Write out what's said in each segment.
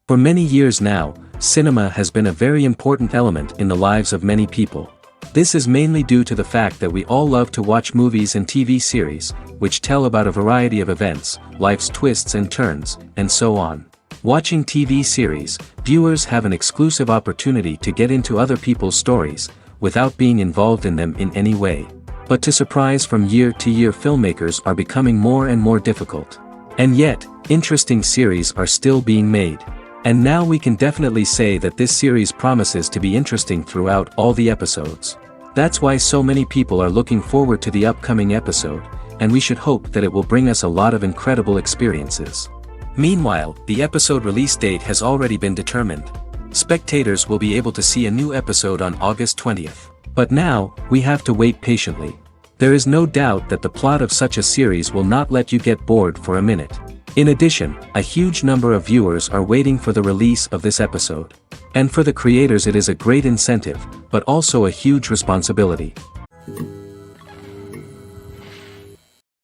For many years now, cinema has been a very important element in the lives of many people. This is mainly due to the fact that we all love to watch movies and TV series, which tell about a variety of events, life's twists and turns, and so on. Watching TV series, viewers have an exclusive opportunity to get into other people's stories, without being involved in them in any way. But to surprise from year to year, filmmakers are becoming more and more difficult. And yet, interesting series are still being made. And now we can definitely say that this series promises to be interesting throughout all the episodes. That's why so many people are looking forward to the upcoming episode, and we should hope that it will bring us a lot of incredible experiences. Meanwhile, the episode release date has already been determined. Spectators will be able to see a new episode on August 20th. But now, we have to wait patiently. There is no doubt that the plot of such a series will not let you get bored for a minute. In addition, a huge number of viewers are waiting for the release of this episode. And for the creators it is a great incentive, but also a huge responsibility.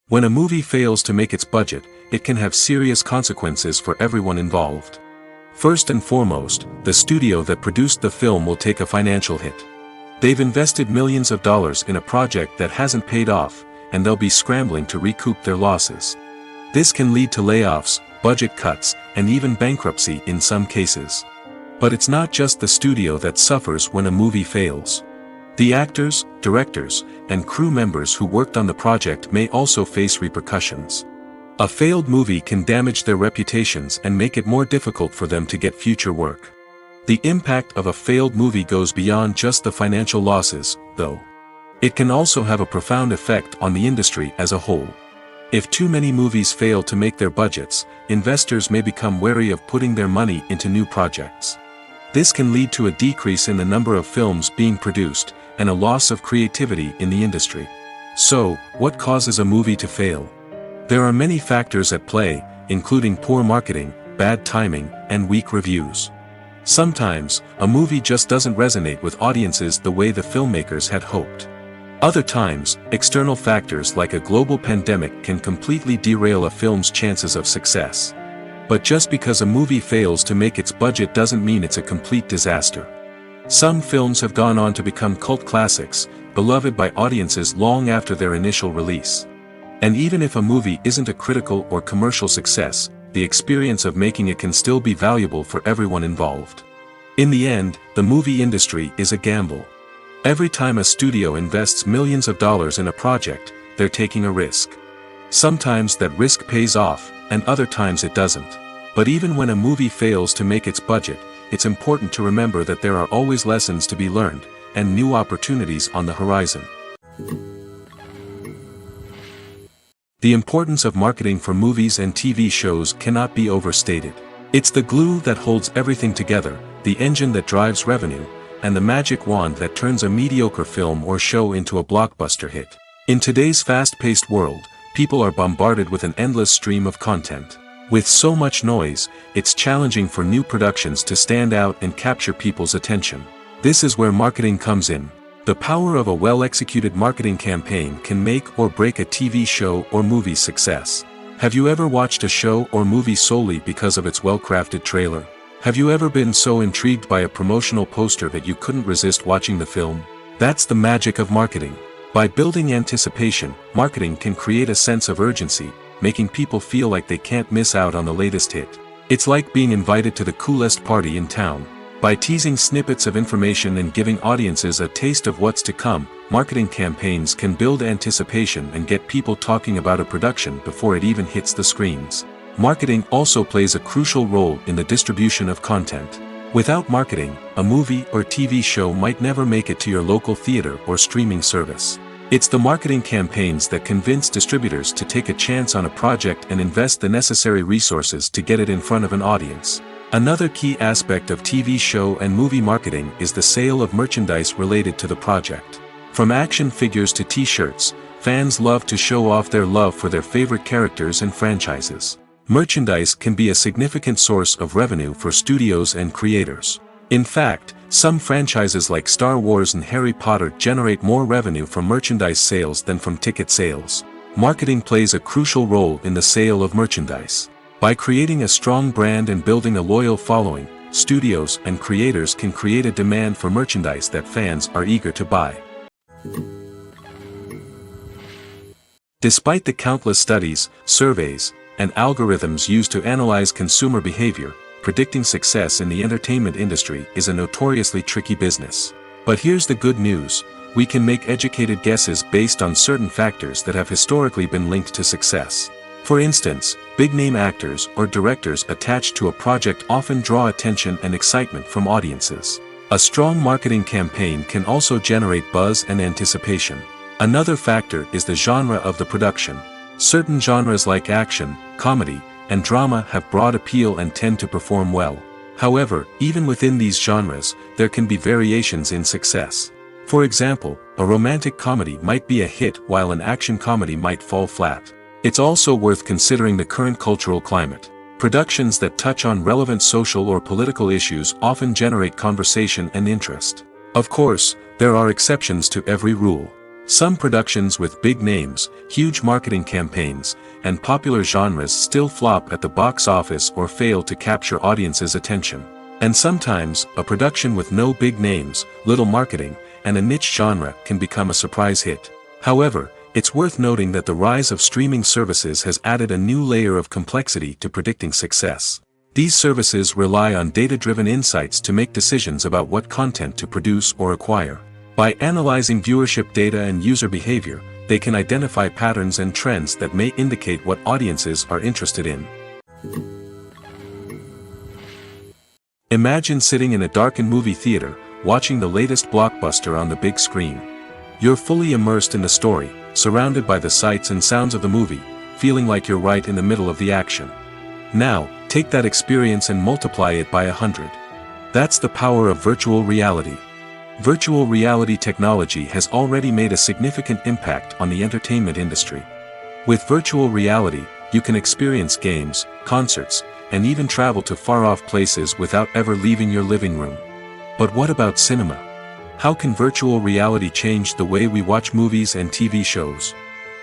When a movie fails to make its budget, it can have serious consequences for everyone involved. First and foremost, the studio that produced the film will take a financial hit. They've invested millions of dollars in a project that hasn't paid off, and they'll be scrambling to recoup their losses. This can lead to layoffs, budget cuts, and even bankruptcy in some cases. But it's not just the studio that suffers when a movie fails. The actors, directors, and crew members who worked on the project may also face repercussions. A failed movie can damage their reputations and make it more difficult for them to get future work. The impact of a failed movie goes beyond just the financial losses, though. It can also have a profound effect on the industry as a whole. If too many movies fail to make their budgets, investors may become wary of putting their money into new projects. This can lead to a decrease in the number of films being produced, and a loss of creativity in the industry. So, what causes a movie to fail? There are many factors at play, including poor marketing, bad timing, and weak reviews. Sometimes, a movie just doesn't resonate with audiences the way the filmmakers had hoped. Other times, external factors like a global pandemic can completely derail a film's chances of success. But just because a movie fails to make its budget doesn't mean it's a complete disaster. Some films have gone on to become cult classics, beloved by audiences long after their initial release. And even if a movie isn't a critical or commercial success, the experience of making it can still be valuable for everyone involved. In the end, the movie industry is a gamble. Every time a studio invests millions of dollars in a project, they're taking a risk. Sometimes that risk pays off, and other times it doesn't. But even when a movie fails to make its budget, it's important to remember that there are always lessons to be learned, and new opportunities on the horizon. The importance of marketing for movies and TV shows cannot be overstated. It's the glue that holds everything together, the engine that drives revenue, and the magic wand that turns a mediocre film or show into a blockbuster hit. In today's fast-paced world, people are bombarded with an endless stream of content. With so much noise, it's challenging for new productions to stand out and capture people's attention. This is where marketing comes in. The power of a well-executed marketing campaign can make or break a TV show or movie's success. Have you ever watched a show or movie solely because of its well-crafted trailer? Have you ever been so intrigued by a promotional poster that you couldn't resist watching the film? That's the magic of marketing. By building anticipation, marketing can create a sense of urgency, making people feel like they can't miss out on the latest hit. It's like being invited to the coolest party in town. By teasing snippets of information and giving audiences a taste of what's to come, marketing campaigns can build anticipation and get people talking about a production before it even hits the screens. Marketing also plays a crucial role in the distribution of content. Without marketing, a movie or TV show might never make it to your local theater or streaming service. It's the marketing campaigns that convince distributors to take a chance on a project and invest the necessary resources to get it in front of an audience. Another key aspect of TV show and movie marketing is the sale of merchandise related to the project. From action figures to t-shirts, fans love to show off their love for their favorite characters and franchises. Merchandise can be a significant source of revenue for studios and creators. In fact, some franchises like Star Wars and Harry Potter generate more revenue from merchandise sales than from ticket sales. Marketing plays a crucial role in the sale of merchandise. By creating a strong brand and building a loyal following, studios and creators can create a demand for merchandise that fans are eager to buy. Despite the countless studies, surveys, and algorithms used to analyze consumer behavior, predicting success in the entertainment industry is a notoriously tricky business. But here's the good news: we can make educated guesses based on certain factors that have historically been linked to success. For instance, big-name actors or directors attached to a project often draw attention and excitement from audiences. A strong marketing campaign can also generate buzz and anticipation. Another factor is the genre of the production. Certain genres like action, comedy, and drama have broad appeal and tend to perform well. However, even within these genres, there can be variations in success. For example, a romantic comedy might be a hit while an action comedy might fall flat. It's also worth considering the current cultural climate. Productions that touch on relevant social or political issues often generate conversation and interest. Of course, there are exceptions to every rule. Some productions with big names, huge marketing campaigns, and popular genres still flop at the box office or fail to capture audiences' attention. And sometimes, a production with no big names, little marketing, and a niche genre can become a surprise hit. However, it's worth noting that the rise of streaming services has added a new layer of complexity to predicting success. These services rely on data-driven insights to make decisions about what content to produce or acquire. By analyzing viewership data and user behavior, they can identify patterns and trends that may indicate what audiences are interested in. Imagine sitting in a darkened movie theater, watching the latest blockbuster on the big screen. You're fully immersed in the story, surrounded by the sights and sounds of the movie, feeling like you're right in the middle of the action. Now, take that experience and multiply it by 100. That's the power of virtual reality. Virtual reality technology has already made a significant impact on the entertainment industry. With virtual reality, you can experience games, concerts, and even travel to far-off places without ever leaving your living room. But what about cinema? How can virtual reality change the way we watch movies and TV shows?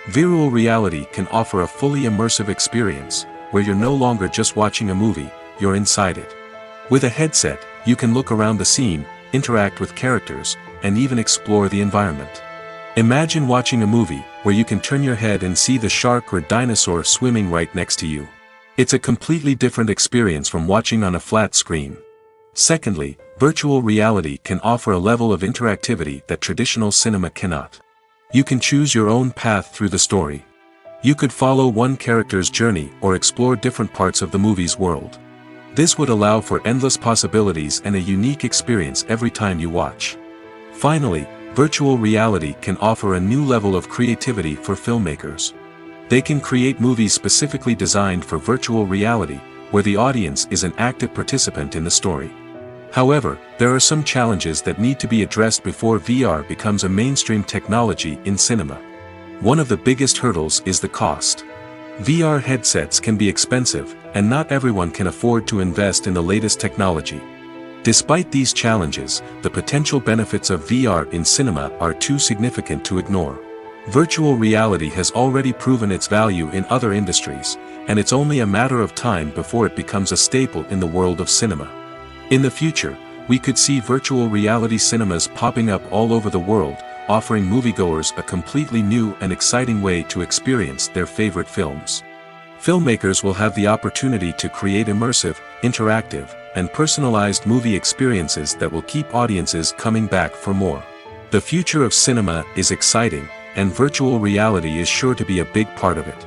Virtual reality can offer a fully immersive experience, where you're no longer just watching a movie, you're inside it. With a headset, you can look around the scene, interact with characters, and even explore the environment. Imagine watching a movie where you can turn your head and see the shark or dinosaur swimming right next to you. It's a completely different experience from watching on a flat screen. Secondly, virtual reality can offer a level of interactivity that traditional cinema cannot. You can choose your own path through the story. You could follow one character's journey or explore different parts of the movie's world. This would allow for endless possibilities and a unique experience every time you watch. Finally, virtual reality can offer a new level of creativity for filmmakers. They can create movies specifically designed for virtual reality, where the audience is an active participant in the story. However, there are some challenges that need to be addressed before VR becomes a mainstream technology in cinema. One of the biggest hurdles is the cost. VR headsets can be expensive, and not everyone can afford to invest in the latest technology. Despite these challenges, the potential benefits of VR in cinema are too significant to ignore. Virtual reality has already proven its value in other industries, and it's only a matter of time before it becomes a staple in the world of cinema. In the future, we could see virtual reality cinemas popping up all over the world, offering moviegoers a completely new and exciting way to experience their favorite films. Filmmakers will have the opportunity to create immersive, interactive, and personalized movie experiences that will keep audiences coming back for more. The future of cinema is exciting, and virtual reality is sure to be a big part of it.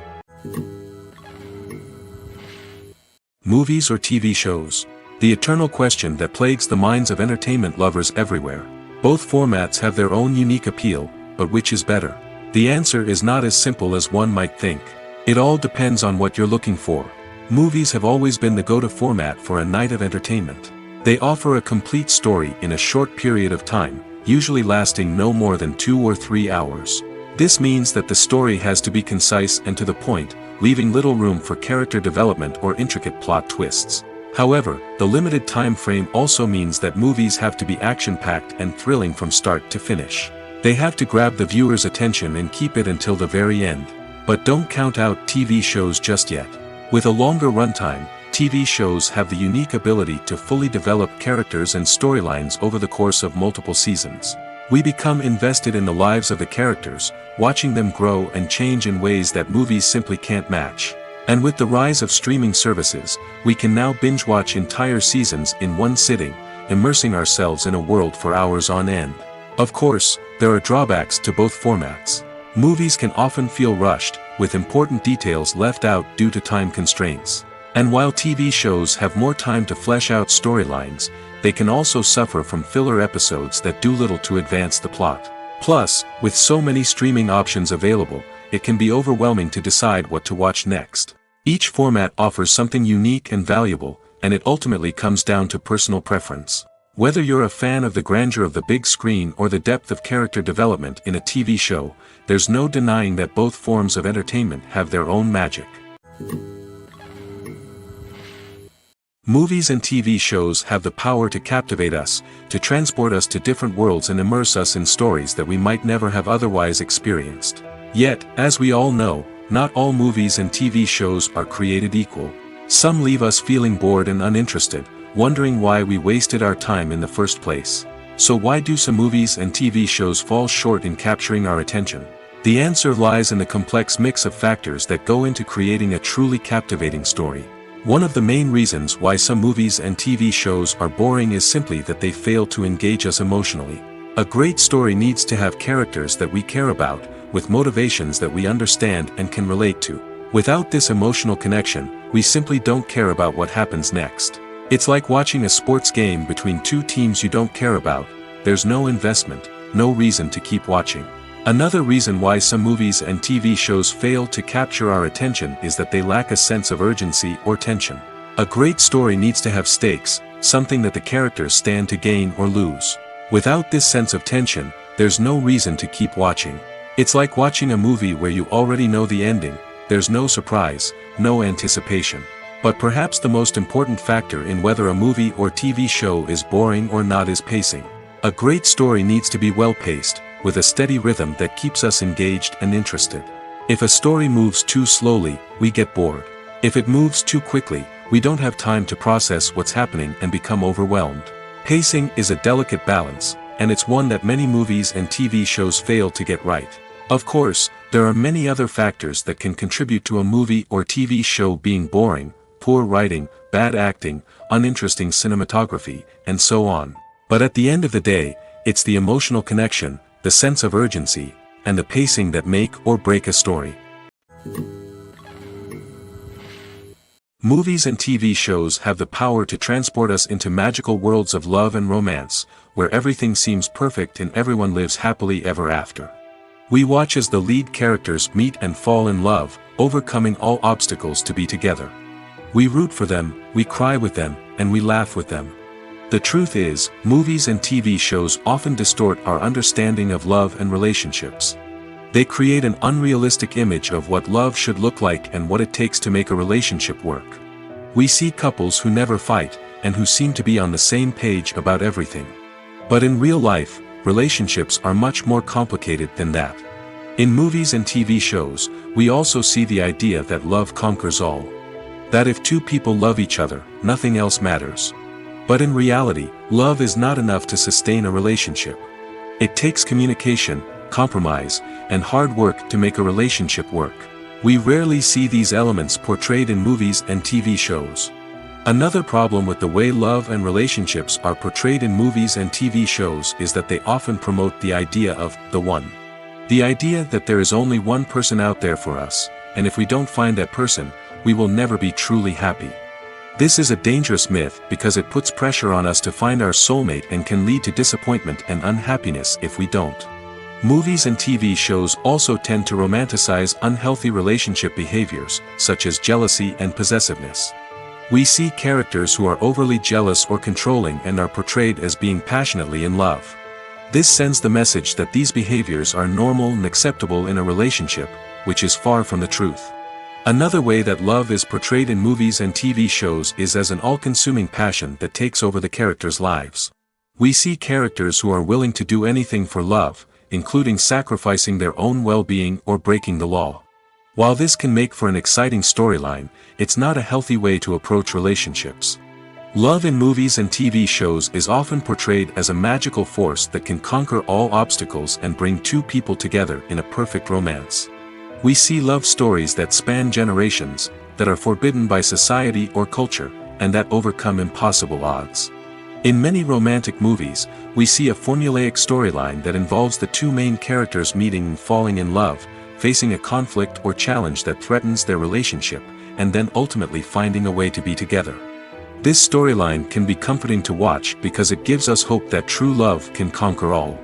Movies or TV shows? The eternal question that plagues the minds of entertainment lovers everywhere. Both formats have their own unique appeal, but which is better? The answer is not as simple as one might think. It all depends on what you're looking for. Movies have always been the go-to format for a night of entertainment. They offer a complete story in a short period of time, usually lasting no more than 2 or 3 hours. This means that the story has to be concise and to the point, leaving little room for character development or intricate plot twists. However, the limited time frame also means that movies have to be action-packed and thrilling from start to finish. They have to grab the viewer's attention and keep it until the very end. But don't count out TV shows just yet. With a longer runtime, TV shows have the unique ability to fully develop characters and storylines over the course of multiple seasons. We become invested in the lives of the characters, watching them grow and change in ways that movies simply can't match. And with the rise of streaming services, we can now binge-watch entire seasons in one sitting, immersing ourselves in a world for hours on end. Of course, there are drawbacks to both formats. Movies can often feel rushed, with important details left out due to time constraints. And while TV shows have more time to flesh out storylines, they can also suffer from filler episodes that do little to advance the plot. Plus, with so many streaming options available, it can be overwhelming to decide what to watch next. Each format offers something unique and valuable, and it ultimately comes down to personal preference. Whether you're a fan of the grandeur of the big screen or the depth of character development in a TV show, there's no denying that both forms of entertainment have their own magic. Movies and TV shows have the power to captivate us, to transport us to different worlds and immerse us in stories that we might never have otherwise experienced. Yet, as we all know, not all movies and TV shows are created equal. Some leave us feeling bored and uninterested, wondering why we wasted our time in the first place. So why do some movies and TV shows fall short in capturing our attention? The answer lies in the complex mix of factors that go into creating a truly captivating story. One of the main reasons why some movies and TV shows are boring is simply that they fail to engage us emotionally. A great story needs to have characters that we care about, with motivations that we understand and can relate to. Without this emotional connection, we simply don't care about what happens next. It's like watching a sports game between two teams you don't care about. There's no investment, no reason to keep watching. Another reason why some movies and TV shows fail to capture our attention is that they lack a sense of urgency or tension. A great story needs to have stakes, something that the characters stand to gain or lose. Without this sense of tension, there's no reason to keep watching. It's like watching a movie where you already know the ending. There's no surprise, no anticipation. But perhaps the most important factor in whether a movie or TV show is boring or not is pacing. A great story needs to be well-paced, with a steady rhythm that keeps us engaged and interested. If a story moves too slowly, we get bored. If it moves too quickly, we don't have time to process what's happening and become overwhelmed. Pacing is a delicate balance, and it's one that many movies and TV shows fail to get right. Of course, there are many other factors that can contribute to a movie or TV show being boring: poor writing, bad acting, uninteresting cinematography, and so on. But at the end of the day, it's the emotional connection, the sense of urgency, and the pacing that make or break a story. Movies and TV shows have the power to transport us into magical worlds of love and romance, where everything seems perfect and everyone lives happily ever after. We watch as the lead characters meet and fall in love, overcoming all obstacles to be together. We root for them, we cry with them, and we laugh with them. The truth is, movies and TV shows often distort our understanding of love and relationships. They create an unrealistic image of what love should look like and what it takes to make a relationship work. We see couples who never fight, and who seem to be on the same page about everything. But in real life, relationships are much more complicated than that. In movies and TV shows, we also see the idea that love conquers all. That if two people love each other, nothing else matters. But in reality, love is not enough to sustain a relationship. It takes communication, compromise, and hard work to make a relationship work. We rarely see these elements portrayed in movies and TV shows. Another problem with the way love and relationships are portrayed in movies and TV shows is that they often promote the idea of the one. The idea that there is only one person out there for us, and if we don't find that person, we will never be truly happy. This is a dangerous myth because it puts pressure on us to find our soulmate and can lead to disappointment and unhappiness if we don't. Movies and TV shows also tend to romanticize unhealthy relationship behaviors, such as jealousy and possessiveness. We see characters who are overly jealous or controlling and are portrayed as being passionately in love. This sends the message that these behaviors are normal and acceptable in a relationship, which is far from the truth. Another way that love is portrayed in movies and TV shows is as an all-consuming passion that takes over the characters' lives. We see characters who are willing to do anything for love, including sacrificing their own well-being or breaking the law. While this can make for an exciting storyline, it's not a healthy way to approach relationships. Love in movies and TV shows is often portrayed as a magical force that can conquer all obstacles and bring two people together in a perfect romance. We see love stories that span generations, that are forbidden by society or culture, and that overcome impossible odds. In many romantic movies, we see a formulaic storyline that involves the two main characters meeting and falling in love, facing a conflict or challenge that threatens their relationship, and then ultimately finding a way to be together. This storyline can be comforting to watch because it gives us hope that true love can conquer all.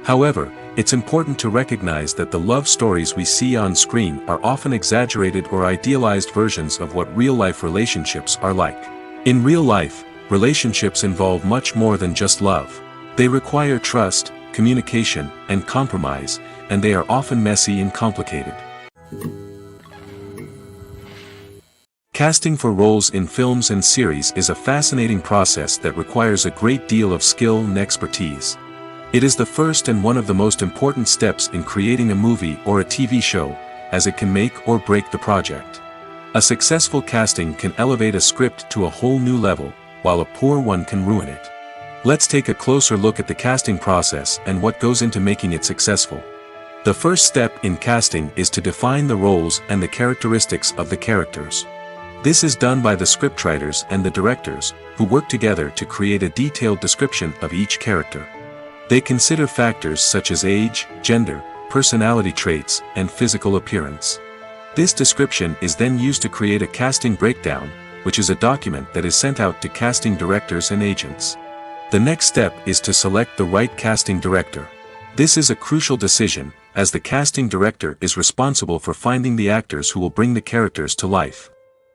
However, it's important to recognize that the love stories we see on screen are often exaggerated or idealized versions of what real-life relationships are like. In real life, relationships involve much more than just love. They require trust, communication, and compromise, and they are often messy and complicated. Casting for roles in films and series is a fascinating process that requires a great deal of skill and expertise. It is the first and one of the most important steps in creating a movie or a TV show, as it can make or break the project. A successful casting can elevate a script to a whole new level, while a poor one can ruin it. Let's take a closer look at the casting process and what goes into making it successful. The first step in casting is to define the roles and the characteristics of the characters. This is done by the scriptwriters and the directors, who work together to create a detailed description of each character. They consider factors such as age, gender, personality traits, and physical appearance. This description is then used to create a casting breakdown, which is a document that is sent out to casting directors and agents. The next step is to select the right casting director. This is a crucial decision, as the casting director is responsible for finding the actors who will bring the characters to life.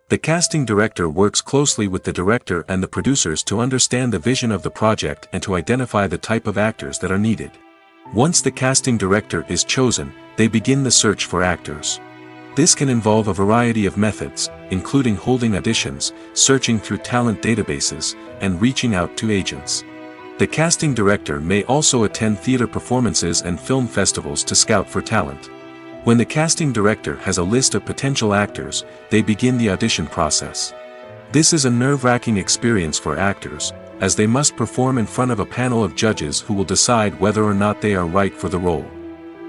The casting director works closely with the director and the producers to understand the vision of the project and to identify the type of actors that are needed. Once the casting director is chosen, they begin the search for actors. This can involve a variety of methods, including holding auditions, searching through talent databases, and reaching out to agents. The casting director may also attend theater performances and film festivals to scout for talent. When the casting director has a list of potential actors, they begin the audition process. This is a nerve-wracking experience for actors, as they must perform in front of a panel of judges who will decide whether or not they are right for the role.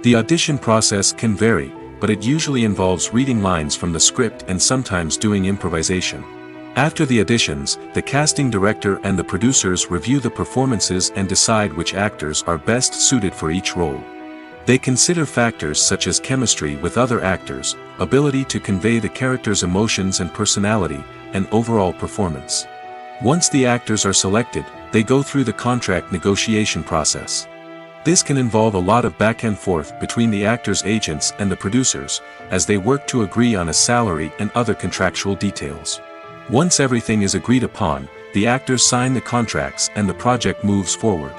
The audition process can vary, but it usually involves reading lines from the script and sometimes doing improvisation. After the auditions, the casting director and the producers review the performances and decide which actors are best suited for each role. They consider factors such as chemistry with other actors, ability to convey the character's emotions and personality, and overall performance. Once the actors are selected, they go through the contract negotiation process. This can involve a lot of back and forth between the actors' agents and the producers, as they work to agree on a salary and other contractual details. Once everything is agreed upon, the actors sign the contracts and the project moves forward.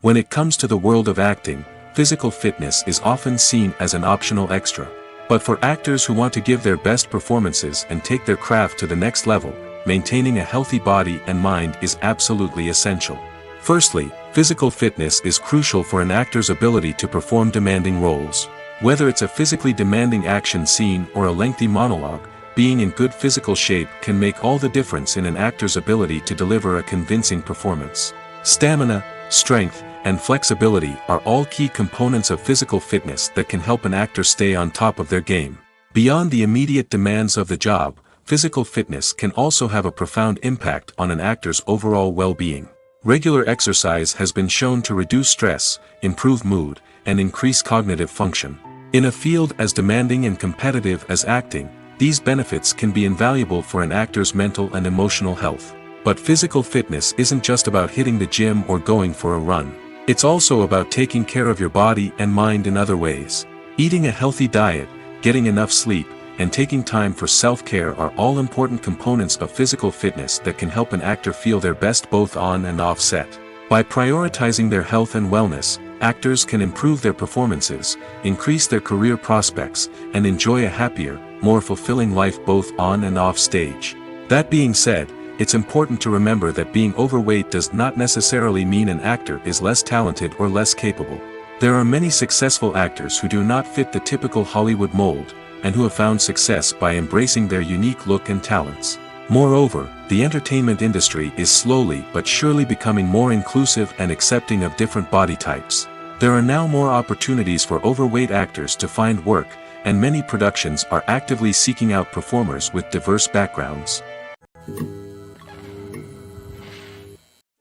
When it comes to the world of acting, physical fitness is often seen as an optional extra. But for actors who want to give their best performances and take their craft to the next level, maintaining a healthy body and mind is absolutely essential. Firstly, physical fitness is crucial for an actor's ability to perform demanding roles. Whether it's a physically demanding action scene or a lengthy monologue, being in good physical shape can make all the difference in an actor's ability to deliver a convincing performance. Stamina, strength, and flexibility are all key components of physical fitness that can help an actor stay on top of their game. Beyond the immediate demands of the job, physical fitness can also have a profound impact on an actor's overall well-being. Regular exercise has been shown to reduce stress, improve mood, and increase cognitive function. In a field as demanding and competitive as acting, these benefits can be invaluable for an actor's mental and emotional health. But physical fitness isn't just about hitting the gym or going for a run. It's also about taking care of your body and mind in other ways. Eating a healthy diet, getting enough sleep, and taking time for self-care are all important components of physical fitness that can help an actor feel their best both on and off set. By prioritizing their health and wellness, actors can improve their performances, increase their career prospects, and enjoy a happier, more fulfilling life both on and off stage. That being said, it's important to remember that being overweight does not necessarily mean an actor is less talented or less capable. There are many successful actors who do not fit the typical Hollywood mold, and who have found success by embracing their unique look and talents. Moreover, the entertainment industry is slowly but surely becoming more inclusive and accepting of different body types. There are now more opportunities for overweight actors to find work, and many productions are actively seeking out performers with diverse backgrounds.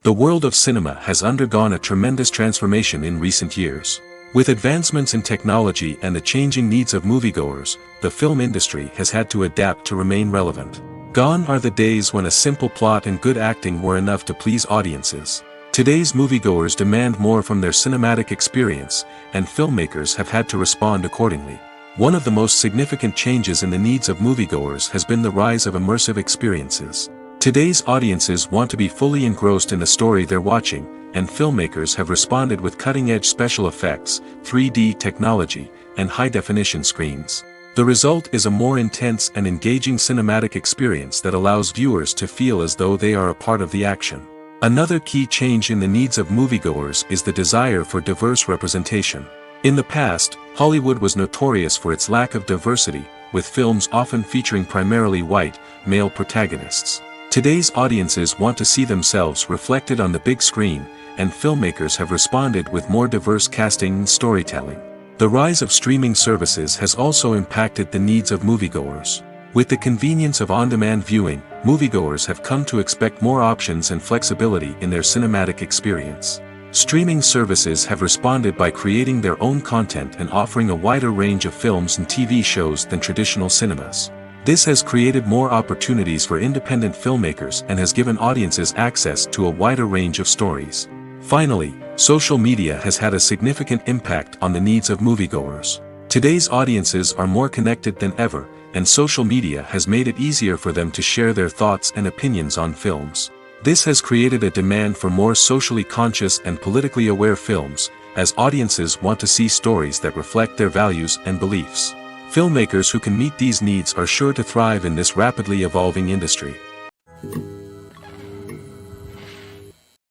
The world of cinema has undergone a tremendous transformation in recent years. With advancements in technology and the changing needs of moviegoers, the film industry has had to adapt to remain relevant. Gone are the days when a simple plot and good acting were enough to please audiences. Today's moviegoers demand more from their cinematic experience, and filmmakers have had to respond accordingly. One of the most significant changes in the needs of moviegoers has been the rise of immersive experiences. Today's audiences want to be fully engrossed in the story they're watching, and filmmakers have responded with cutting-edge special effects, 3D technology, and high-definition screens. The result is a more intense and engaging cinematic experience that allows viewers to feel as though they are a part of the action. Another key change in the needs of moviegoers is the desire for diverse representation. In the past, Hollywood was notorious for its lack of diversity, with films often featuring primarily white, male protagonists. Today's audiences want to see themselves reflected on the big screen, and filmmakers have responded with more diverse casting and storytelling. The rise of streaming services has also impacted the needs of moviegoers. With the convenience of on-demand viewing, moviegoers have come to expect more options and flexibility in their cinematic experience. Streaming services have responded by creating their own content and offering a wider range of films and TV shows than traditional cinemas. This has created more opportunities for independent filmmakers and has given audiences access to a wider range of stories. Finally, social media has had a significant impact on the needs of moviegoers. Today's audiences are more connected than ever, and social media has made it easier for them to share their thoughts and opinions on films. This has created a demand for more socially conscious and politically aware films, as audiences want to see stories that reflect their values and beliefs. Filmmakers who can meet these needs are sure to thrive in this rapidly evolving industry.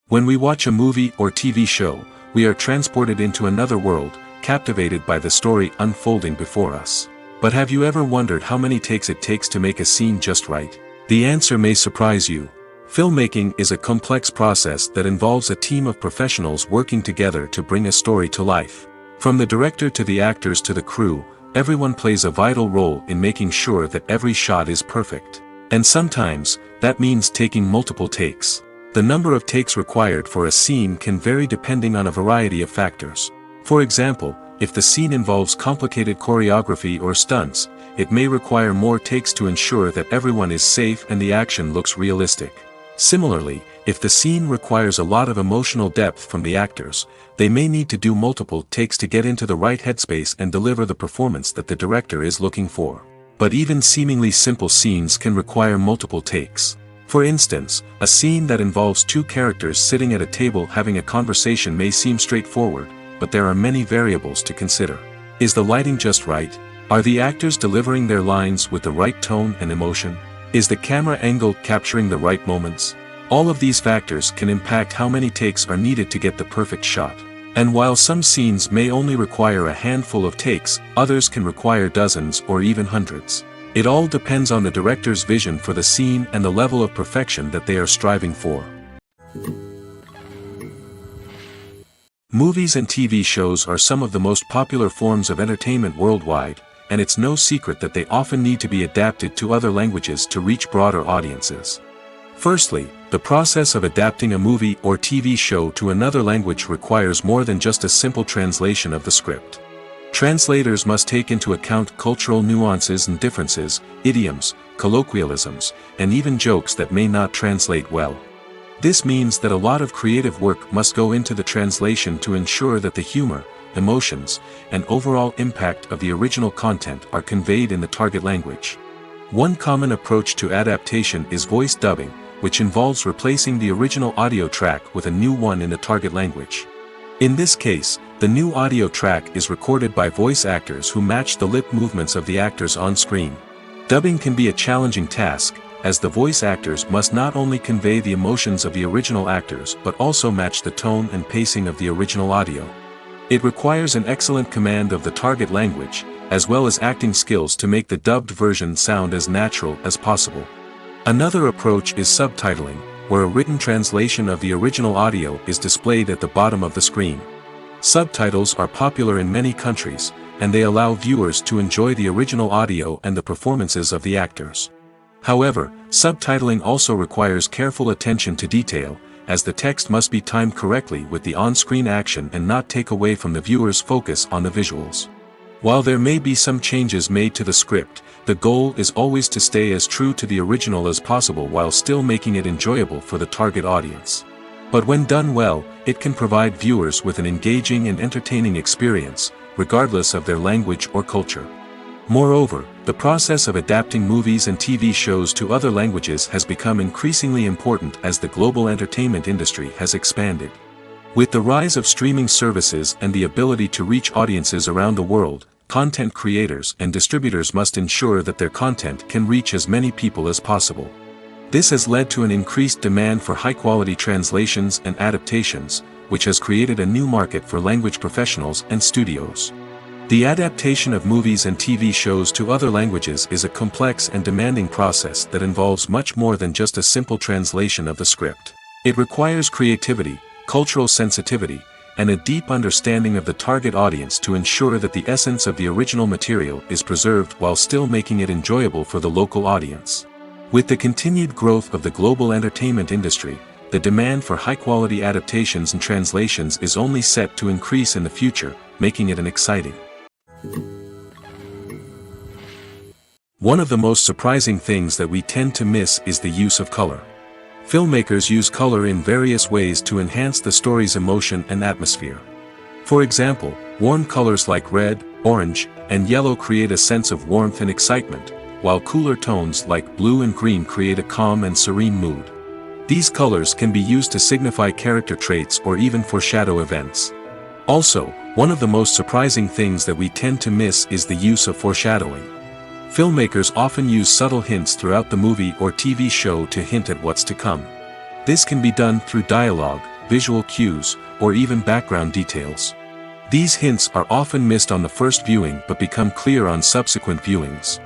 When we watch a movie or TV show, we are transported into another world, captivated by the story unfolding before us. But have you ever wondered how many takes it takes to make a scene just right? The answer may surprise you. Filmmaking is a complex process that involves a team of professionals working together to bring a story to life. From the director to the actors to the crew, everyone plays a vital role in making sure that every shot is perfect. And sometimes, that means taking multiple takes. The number of takes required for a scene can vary depending on a variety of factors. For example, if the scene involves complicated choreography or stunts, it may require more takes to ensure that everyone is safe and the action looks realistic. Similarly, if the scene requires a lot of emotional depth from the actors, they may need to do multiple takes to get into the right headspace and deliver the performance that the director is looking for. But even seemingly simple scenes can require multiple takes. For instance, a scene that involves two characters sitting at a table having a conversation may seem straightforward, but there are many variables to consider. Is the lighting just right? Are the actors delivering their lines with the right tone and emotion? Is the camera angle capturing the right moments? All of these factors can impact how many takes are needed to get the perfect shot. And while some scenes may only require a handful of takes, others can require dozens or even hundreds. It all depends on the director's vision for the scene and the level of perfection that they are striving for. Movies and TV shows are some of the most popular forms of entertainment worldwide, and it's no secret that they often need to be adapted to other languages to reach broader audiences. Firstly, the process of adapting a movie or TV show to another language requires more than just a simple translation of the script. Translators must take into account cultural nuances and differences, idioms, colloquialisms, and even jokes that may not translate well. This means that a lot of creative work must go into the translation to ensure that the humor, emotions, and overall impact of the original content are conveyed in the target language. One common approach to adaptation is voice dubbing, which involves replacing the original audio track with a new one in the target language. In this case, the new audio track is recorded by voice actors who match the lip movements of the actors on screen. Dubbing can be a challenging task, as the voice actors must not only convey the emotions of the original actors but also match the tone and pacing of the original audio. It requires an excellent command of the target language, as well as acting skills to make the dubbed version sound as natural as possible. Another approach is subtitling, where a written translation of the original audio is displayed at the bottom of the screen. Subtitles are popular in many countries, and they allow viewers to enjoy the original audio and the performances of the actors. However, subtitling also requires careful attention to detail, as the text must be timed correctly with the on-screen action and not take away from the viewer's focus on the visuals. While there may be some changes made to the script, the goal is always to stay as true to the original as possible while still making it enjoyable for the target audience. But when done well, it can provide viewers with an engaging and entertaining experience, regardless of their language or culture. Moreover, the process of adapting movies and TV shows to other languages has become increasingly important as the global entertainment industry has expanded. With the rise of streaming services and the ability to reach audiences around the world, content creators and distributors must ensure that their content can reach as many people as possible. This has led to an increased demand for high-quality translations and adaptations, which has created a new market for language professionals and studios. The adaptation of movies and TV shows to other languages is a complex and demanding process that involves much more than just a simple translation of the script. It requires creativity, cultural sensitivity, and a deep understanding of the target audience to ensure that the essence of the original material is preserved while still making it enjoyable for the local audience. With the continued growth of the global entertainment industry, the demand for high-quality adaptations and translations is only set to increase in the future, making it an exciting. One of the most surprising things that we tend to miss is the use of color. Filmmakers use color in various ways to enhance the story's emotion and atmosphere. For example, warm colors like red, orange, and yellow create a sense of warmth and excitement, while cooler tones like blue and green create a calm and serene mood. These colors can be used to signify character traits or even foreshadow events. Also, one of the most surprising things that we tend to miss is the use of foreshadowing. Filmmakers often use subtle hints throughout the movie or TV show to hint at what's to come. This can be done through dialogue, visual cues, or even background details. These hints are often missed on the first viewing but become clear on subsequent viewings.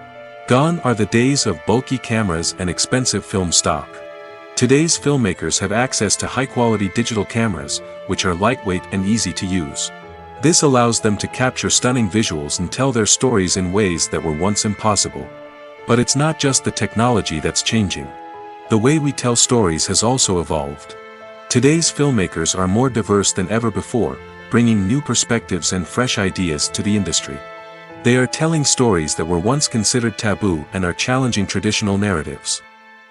Gone are the days of bulky cameras and expensive film stock. Today's filmmakers have access to high-quality digital cameras, which are lightweight and easy to use. This allows them to capture stunning visuals and tell their stories in ways that were once impossible. But it's not just the technology that's changing. The way we tell stories has also evolved. Today's filmmakers are more diverse than ever before, bringing new perspectives and fresh ideas to the industry. They are telling stories that were once considered taboo and are challenging traditional narratives.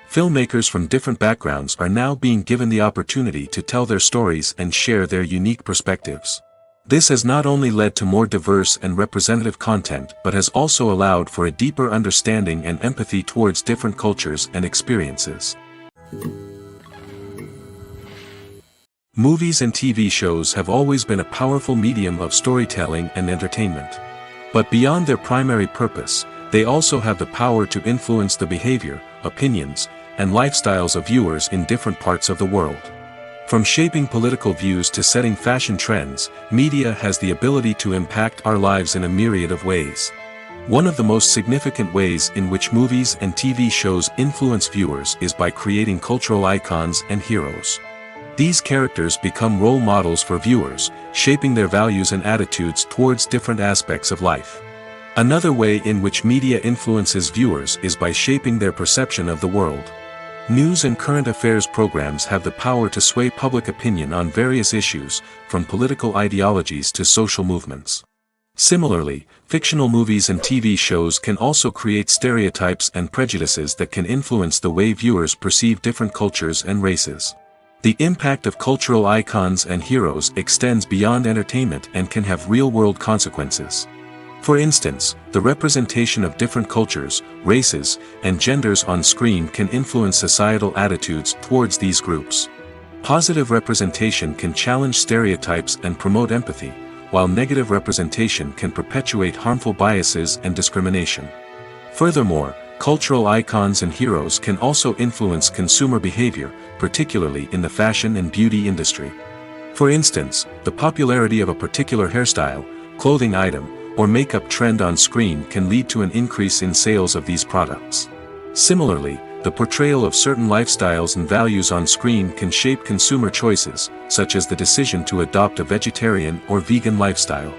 Filmmakers from different backgrounds are now being given the opportunity to tell their stories and share their unique perspectives. This has not only led to more diverse and representative content but has also allowed for a deeper understanding and empathy towards different cultures and experiences. Movies and TV shows have always been a powerful medium of storytelling and entertainment. But beyond their primary purpose, they also have the power to influence the behavior, opinions, and lifestyles of viewers in different parts of the world. From shaping political views to setting fashion trends, media has the ability to impact our lives in a myriad of ways. One of the most significant ways in which movies and TV shows influence viewers is by creating cultural icons and heroes. These characters become role models for viewers, shaping their values and attitudes towards different aspects of life. Another way in which media influences viewers is by shaping their perception of the world. News and current affairs programs have the power to sway public opinion on various issues, from political ideologies to social movements. Similarly, fictional movies and TV shows can also create stereotypes and prejudices that can influence the way viewers perceive different cultures and races. The impact of cultural icons and heroes extends beyond entertainment and can have real-world consequences. For instance, the representation of different cultures, races, and genders on screen can influence societal attitudes towards these groups. Positive representation can challenge stereotypes and promote empathy, while negative representation can perpetuate harmful biases and discrimination. Furthermore, cultural icons and heroes can also influence consumer behavior, particularly in the fashion and beauty industry. For instance, the popularity of a particular hairstyle, clothing item, or makeup trend on screen can lead to an increase in sales of these products. Similarly, the portrayal of certain lifestyles and values on screen can shape consumer choices, such as the decision to adopt a vegetarian or vegan lifestyle.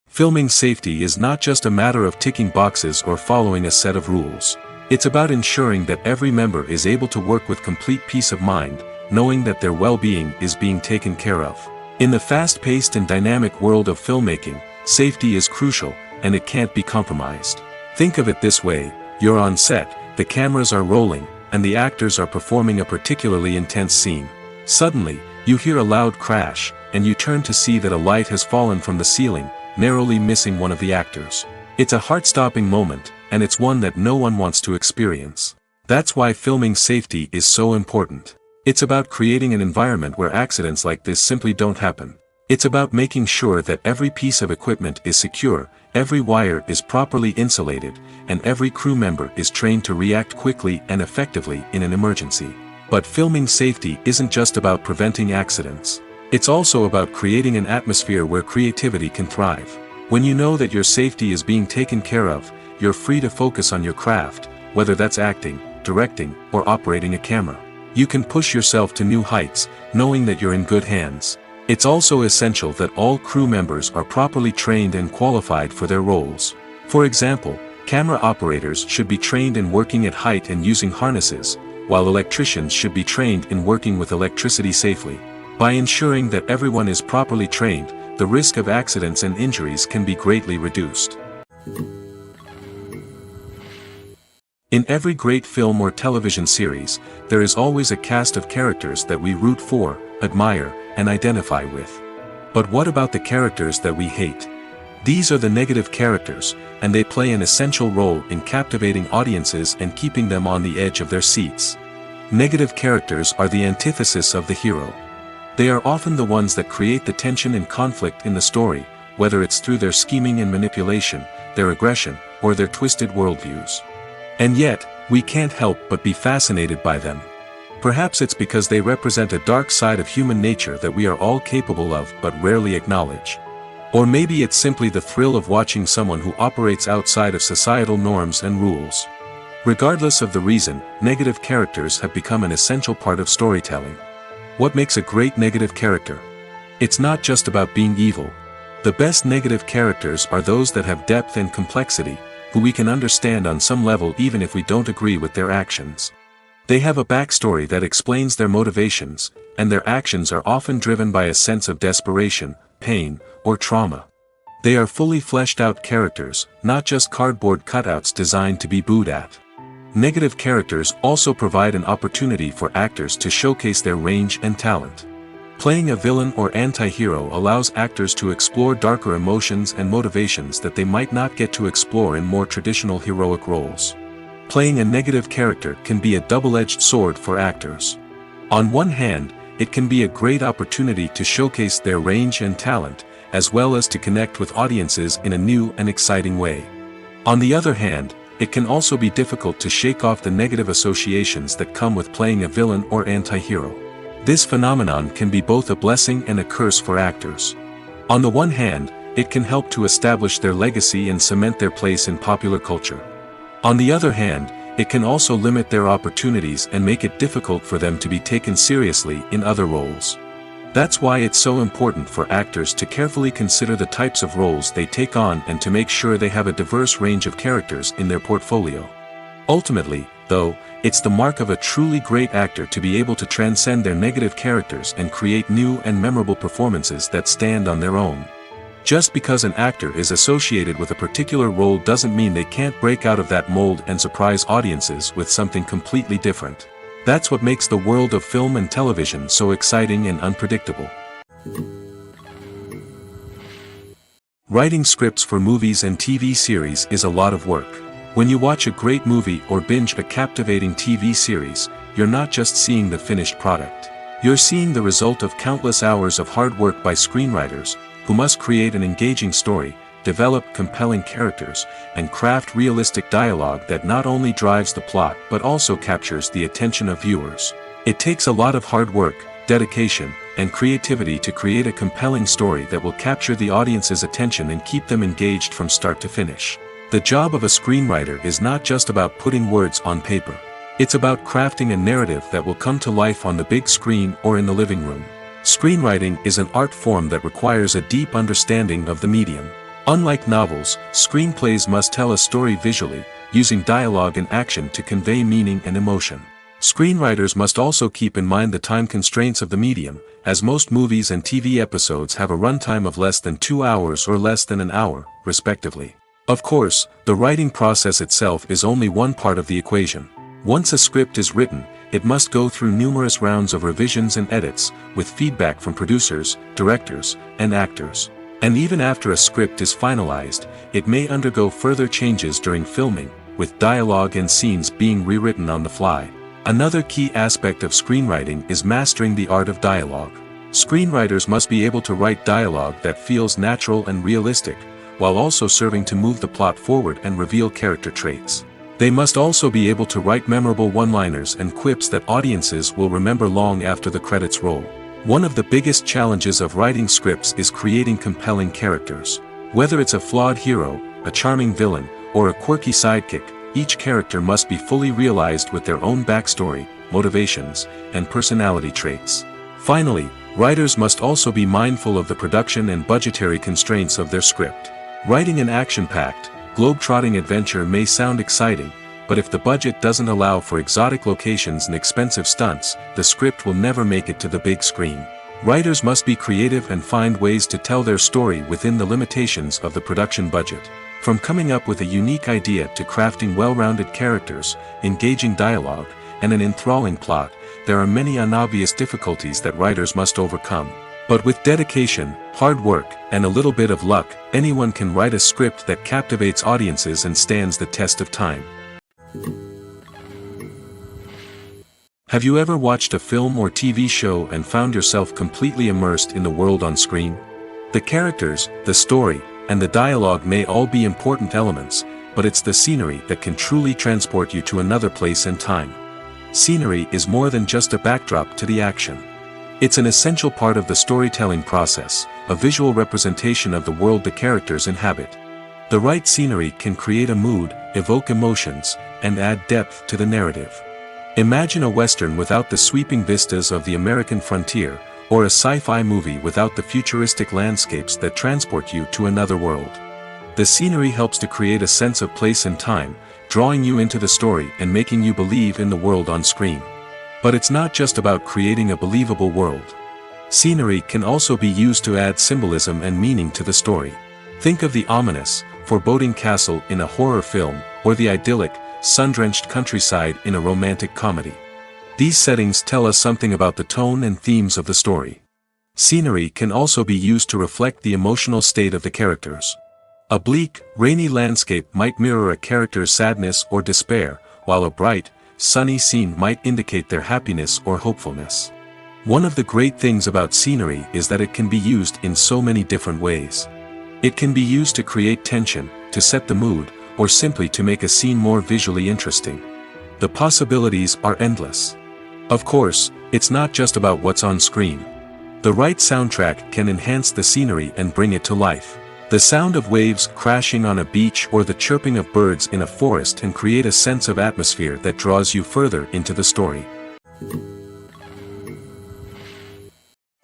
Filming safety is not just a matter of ticking boxes or following a set of rules. It's about ensuring that every member is able to work with complete peace of mind, knowing that their well-being is being taken care of. In the fast-paced and dynamic world of filmmaking, safety is crucial, and it can't be compromised. Think of it this way: you're on set, the cameras are rolling, and the actors are performing a particularly intense scene. Suddenly, you hear a loud crash, and you turn to see that a light has fallen from the ceiling, narrowly missing one of the actors. It's a heart-stopping moment, and it's one that no one wants to experience. That's why filming safety is so important. It's about creating an environment where accidents like this simply don't happen. It's about making sure that every piece of equipment is secure, every wire is properly insulated, and every crew member is trained to react quickly and effectively in an emergency. But filming safety isn't just about preventing accidents. It's also about creating an atmosphere where creativity can thrive. When you know that your safety is being taken care of, you're free to focus on your craft, whether that's acting, directing, or operating a camera. You can push yourself to new heights, knowing that you're in good hands. It's also essential that all crew members are properly trained and qualified for their roles. For example, camera operators should be trained in working at height and using harnesses, while electricians should be trained in working with electricity safely. By ensuring that everyone is properly trained, the risk of accidents and injuries can be greatly reduced. In every great film or television series, there is always a cast of characters that we root for, admire, and identify with. But what about the characters that we hate? These are the negative characters, and they play an essential role in captivating audiences and keeping them on the edge of their seats. Negative characters are the antithesis of the hero. They are often the ones that create the tension and conflict in the story, whether it's through their scheming and manipulation, their aggression, or their twisted worldviews. And yet, we can't help but be fascinated by them. Perhaps it's because they represent a dark side of human nature that we are all capable of but rarely acknowledge. Or maybe it's simply the thrill of watching someone who operates outside of societal norms and rules. Regardless of the reason, negative characters have become an essential part of storytelling. What makes a great negative character? It's not just about being evil. The best negative characters are those that have depth and complexity, who we can understand on some level even if we don't agree with their actions. They have a backstory that explains their motivations, and their actions are often driven by a sense of desperation, pain, or trauma. They are fully fleshed out characters, not just cardboard cutouts designed to be booed at. Negative characters also provide an opportunity for actors to showcase their range and talent. Playing a villain or anti-hero allows actors to explore darker emotions and motivations that they might not get to explore in more traditional heroic roles. Playing a negative character can be a double-edged sword for actors. On one hand, it can be a great opportunity to showcase their range and talent, as well as to connect with audiences in a new and exciting way. On the other hand, it can also be difficult to shake off the negative associations that come with playing a villain or anti-hero. This phenomenon can be both a blessing and a curse for actors. On the one hand, it can help to establish their legacy and cement their place in popular culture. On the other hand, it can also limit their opportunities and make it difficult for them to be taken seriously in other roles. That's why it's so important for actors to carefully consider the types of roles they take on and to make sure they have a diverse range of characters in their portfolio. Ultimately, though, it's the mark of a truly great actor to be able to transcend their negative characters and create new and memorable performances that stand on their own. Just because an actor is associated with a particular role doesn't mean they can't break out of that mold and surprise audiences with something completely different. That's what makes the world of film and television so exciting and unpredictable. Writing scripts for movies and TV series is a lot of work. When you watch a great movie or binge a captivating TV series, you're not just seeing the finished product. You're seeing the result of countless hours of hard work by screenwriters, who must create an engaging story, develop compelling characters, and craft realistic dialogue that not only drives the plot but also captures the attention of viewers. It takes a lot of hard work, dedication, and creativity to create a compelling story that will capture the audience's attention and keep them engaged from start to finish. The job of a screenwriter is not just about putting words on paper. It's about crafting a narrative that will come to life on the big screen or in the living room. Screenwriting is an art form that requires a deep understanding of the medium. Unlike novels, screenplays must tell a story visually, using dialogue and action to convey meaning and emotion. Screenwriters must also keep in mind the time constraints of the medium, as most movies and TV episodes have a runtime of less than 2 hours or less than an hour, respectively. Of course, the writing process itself is only one part of the equation. Once a script is written, it must go through numerous rounds of revisions and edits, with feedback from producers, directors, and actors. And even after a script is finalized, it may undergo further changes during filming, with dialogue and scenes being rewritten on the fly. Another key aspect of screenwriting is mastering the art of dialogue. Screenwriters must be able to write dialogue that feels natural and realistic, while also serving to move the plot forward and reveal character traits. They must also be able to write memorable one-liners and quips that audiences will remember long after the credits roll. One of the biggest challenges of writing scripts is creating compelling characters. Whether it's a flawed hero, a charming villain, or a quirky sidekick, each character must be fully realized with their own backstory, motivations, and personality traits. Finally, writers must also be mindful of the production and budgetary constraints of their script. Writing an action-packed, globe-trotting adventure may sound exciting, but if the budget doesn't allow for exotic locations and expensive stunts, the script will never make it to the big screen. Writers must be creative and find ways to tell their story within the limitations of the production budget. From coming up with a unique idea to crafting well-rounded characters, engaging dialogue, and an enthralling plot, there are many unobvious difficulties that writers must overcome. But with dedication, hard work, and a little bit of luck, anyone can write a script that captivates audiences and stands the test of time. Have you ever watched a film or TV show and found yourself completely immersed in the world on screen? The characters, the story, and the dialogue may all be important elements, but it's the scenery that can truly transport you to another place and time. Scenery is more than just a backdrop to the action. It's an essential part of the storytelling process, a visual representation of the world the characters inhabit. The right scenery can create a mood, evoke emotions, and add depth to the narrative. Imagine a western without the sweeping vistas of the American frontier, or a sci-fi movie without the futuristic landscapes that transport you to another world. The scenery helps to create a sense of place and time, drawing you into the story and making you believe in the world on screen. But it's not just about creating a believable world. Scenery can also be used to add symbolism and meaning to the story. Think of the ominous, foreboding castle in a horror film, or the idyllic, sun-drenched countryside in a romantic comedy. These settings tell us something about the tone and themes of the story. Scenery can also be used to reflect the emotional state of the characters. A bleak, rainy landscape might mirror a character's sadness or despair, while a bright, sunny scene might indicate their happiness or hopefulness. One of the great things about scenery is that it can be used in so many different ways. It can be used to create tension, to set the mood, or simply to make a scene more visually interesting. The possibilities are endless. Of course, it's not just about what's on screen. The right soundtrack can enhance the scenery and bring it to life. The sound of waves crashing on a beach or the chirping of birds in a forest can create a sense of atmosphere that draws you further into the story.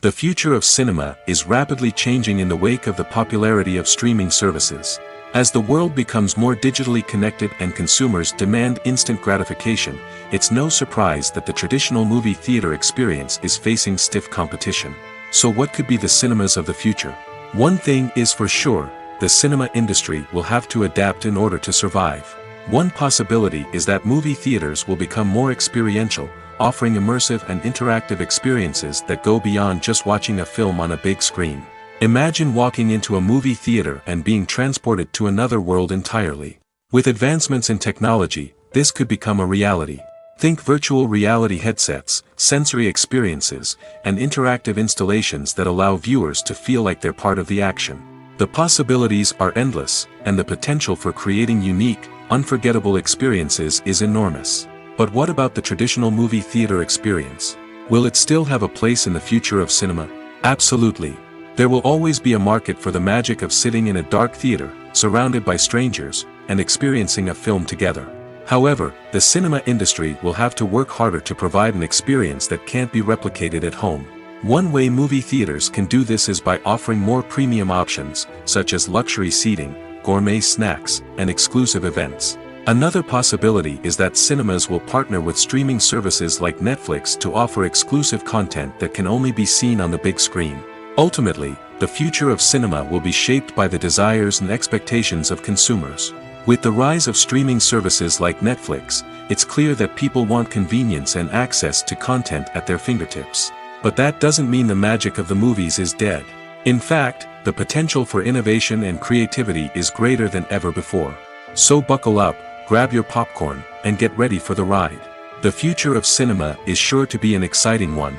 The future of cinema is rapidly changing in the wake of the popularity of streaming services. As the world becomes more digitally connected and consumers demand instant gratification, it's no surprise that the traditional movie theater experience is facing stiff competition. So what could be the cinemas of the future? One thing is for sure, the cinema industry will have to adapt in order to survive. One possibility is that movie theaters will become more experiential, offering immersive and interactive experiences that go beyond just watching a film on a big screen. Imagine walking into a movie theater and being transported to another world entirely. With advancements in technology, this could become a reality. Think virtual reality headsets, sensory experiences, and interactive installations that allow viewers to feel like they're part of the action. The possibilities are endless, and the potential for creating unique, unforgettable experiences is enormous. But what about the traditional movie theater experience? Will it still have a place in the future of cinema? Absolutely. There will always be a market for the magic of sitting in a dark theater, surrounded by strangers, and experiencing a film together. However, the cinema industry will have to work harder to provide an experience that can't be replicated at home. One way movie theaters can do this is by offering more premium options, such as luxury seating, gourmet snacks, and exclusive events. Another possibility is that cinemas will partner with streaming services like Netflix to offer exclusive content that can only be seen on the big screen. Ultimately, the future of cinema will be shaped by the desires and expectations of consumers. With the rise of streaming services like Netflix, it's clear that people want convenience and access to content at their fingertips. But that doesn't mean the magic of the movies is dead. In fact, the potential for innovation and creativity is greater than ever before. So buckle up, grab your popcorn, and get ready for the ride. The future of cinema is sure to be an exciting one.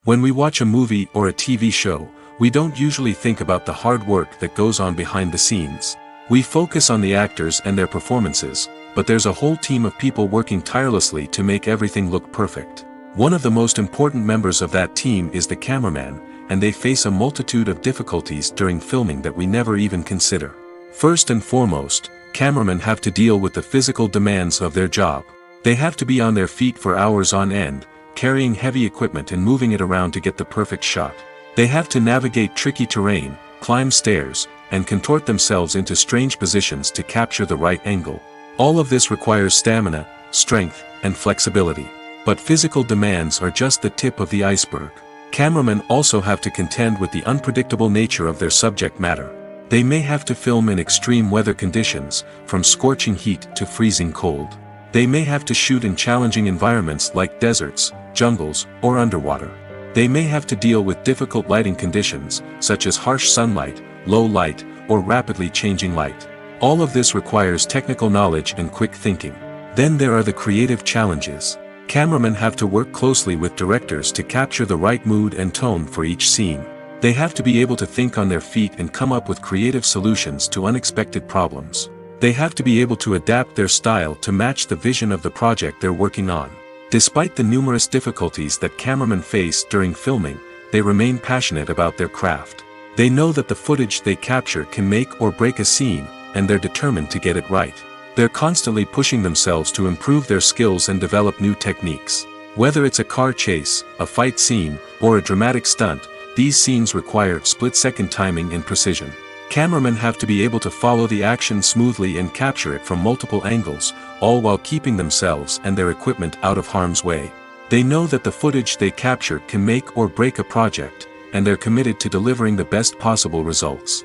When we watch a movie or a TV show, we don't usually think about the hard work that goes on behind the scenes. We focus on the actors and their performances, but there's a whole team of people working tirelessly to make everything look perfect. One of the most important members of that team is the cameraman, and they face a multitude of difficulties during filming that we never even consider. First and foremost, cameramen have to deal with the physical demands of their job. They have to be on their feet for hours on end, carrying heavy equipment and moving it around to get the perfect shot. They have to navigate tricky terrain, climb stairs, and contort themselves into strange positions to capture the right angle. All of this requires stamina, strength, and flexibility. But physical demands are just the tip of the iceberg. Cameramen also have to contend with the unpredictable nature of their subject matter. They may have to film in extreme weather conditions, from scorching heat to freezing cold. They may have to shoot in challenging environments like deserts, jungles, or underwater. They may have to deal with difficult lighting conditions, such as harsh sunlight, low light, or rapidly changing light. All of this requires technical knowledge and quick thinking. Then there are the creative challenges. Cameramen have to work closely with directors to capture the right mood and tone for each scene. They have to be able to think on their feet and come up with creative solutions to unexpected problems. They have to be able to adapt their style to match the vision of the project they're working on. Despite the numerous difficulties that cameramen face during filming, they remain passionate about their craft. They know that the footage they capture can make or break a scene, and they're determined to get it right. They're constantly pushing themselves to improve their skills and develop new techniques. Whether it's a car chase, a fight scene, or a dramatic stunt, these scenes require split-second timing and precision. Cameramen have to be able to follow the action smoothly and capture it from multiple angles, all while keeping themselves and their equipment out of harm's way. They know that the footage they capture can make or break a project, and they're committed to delivering the best possible results.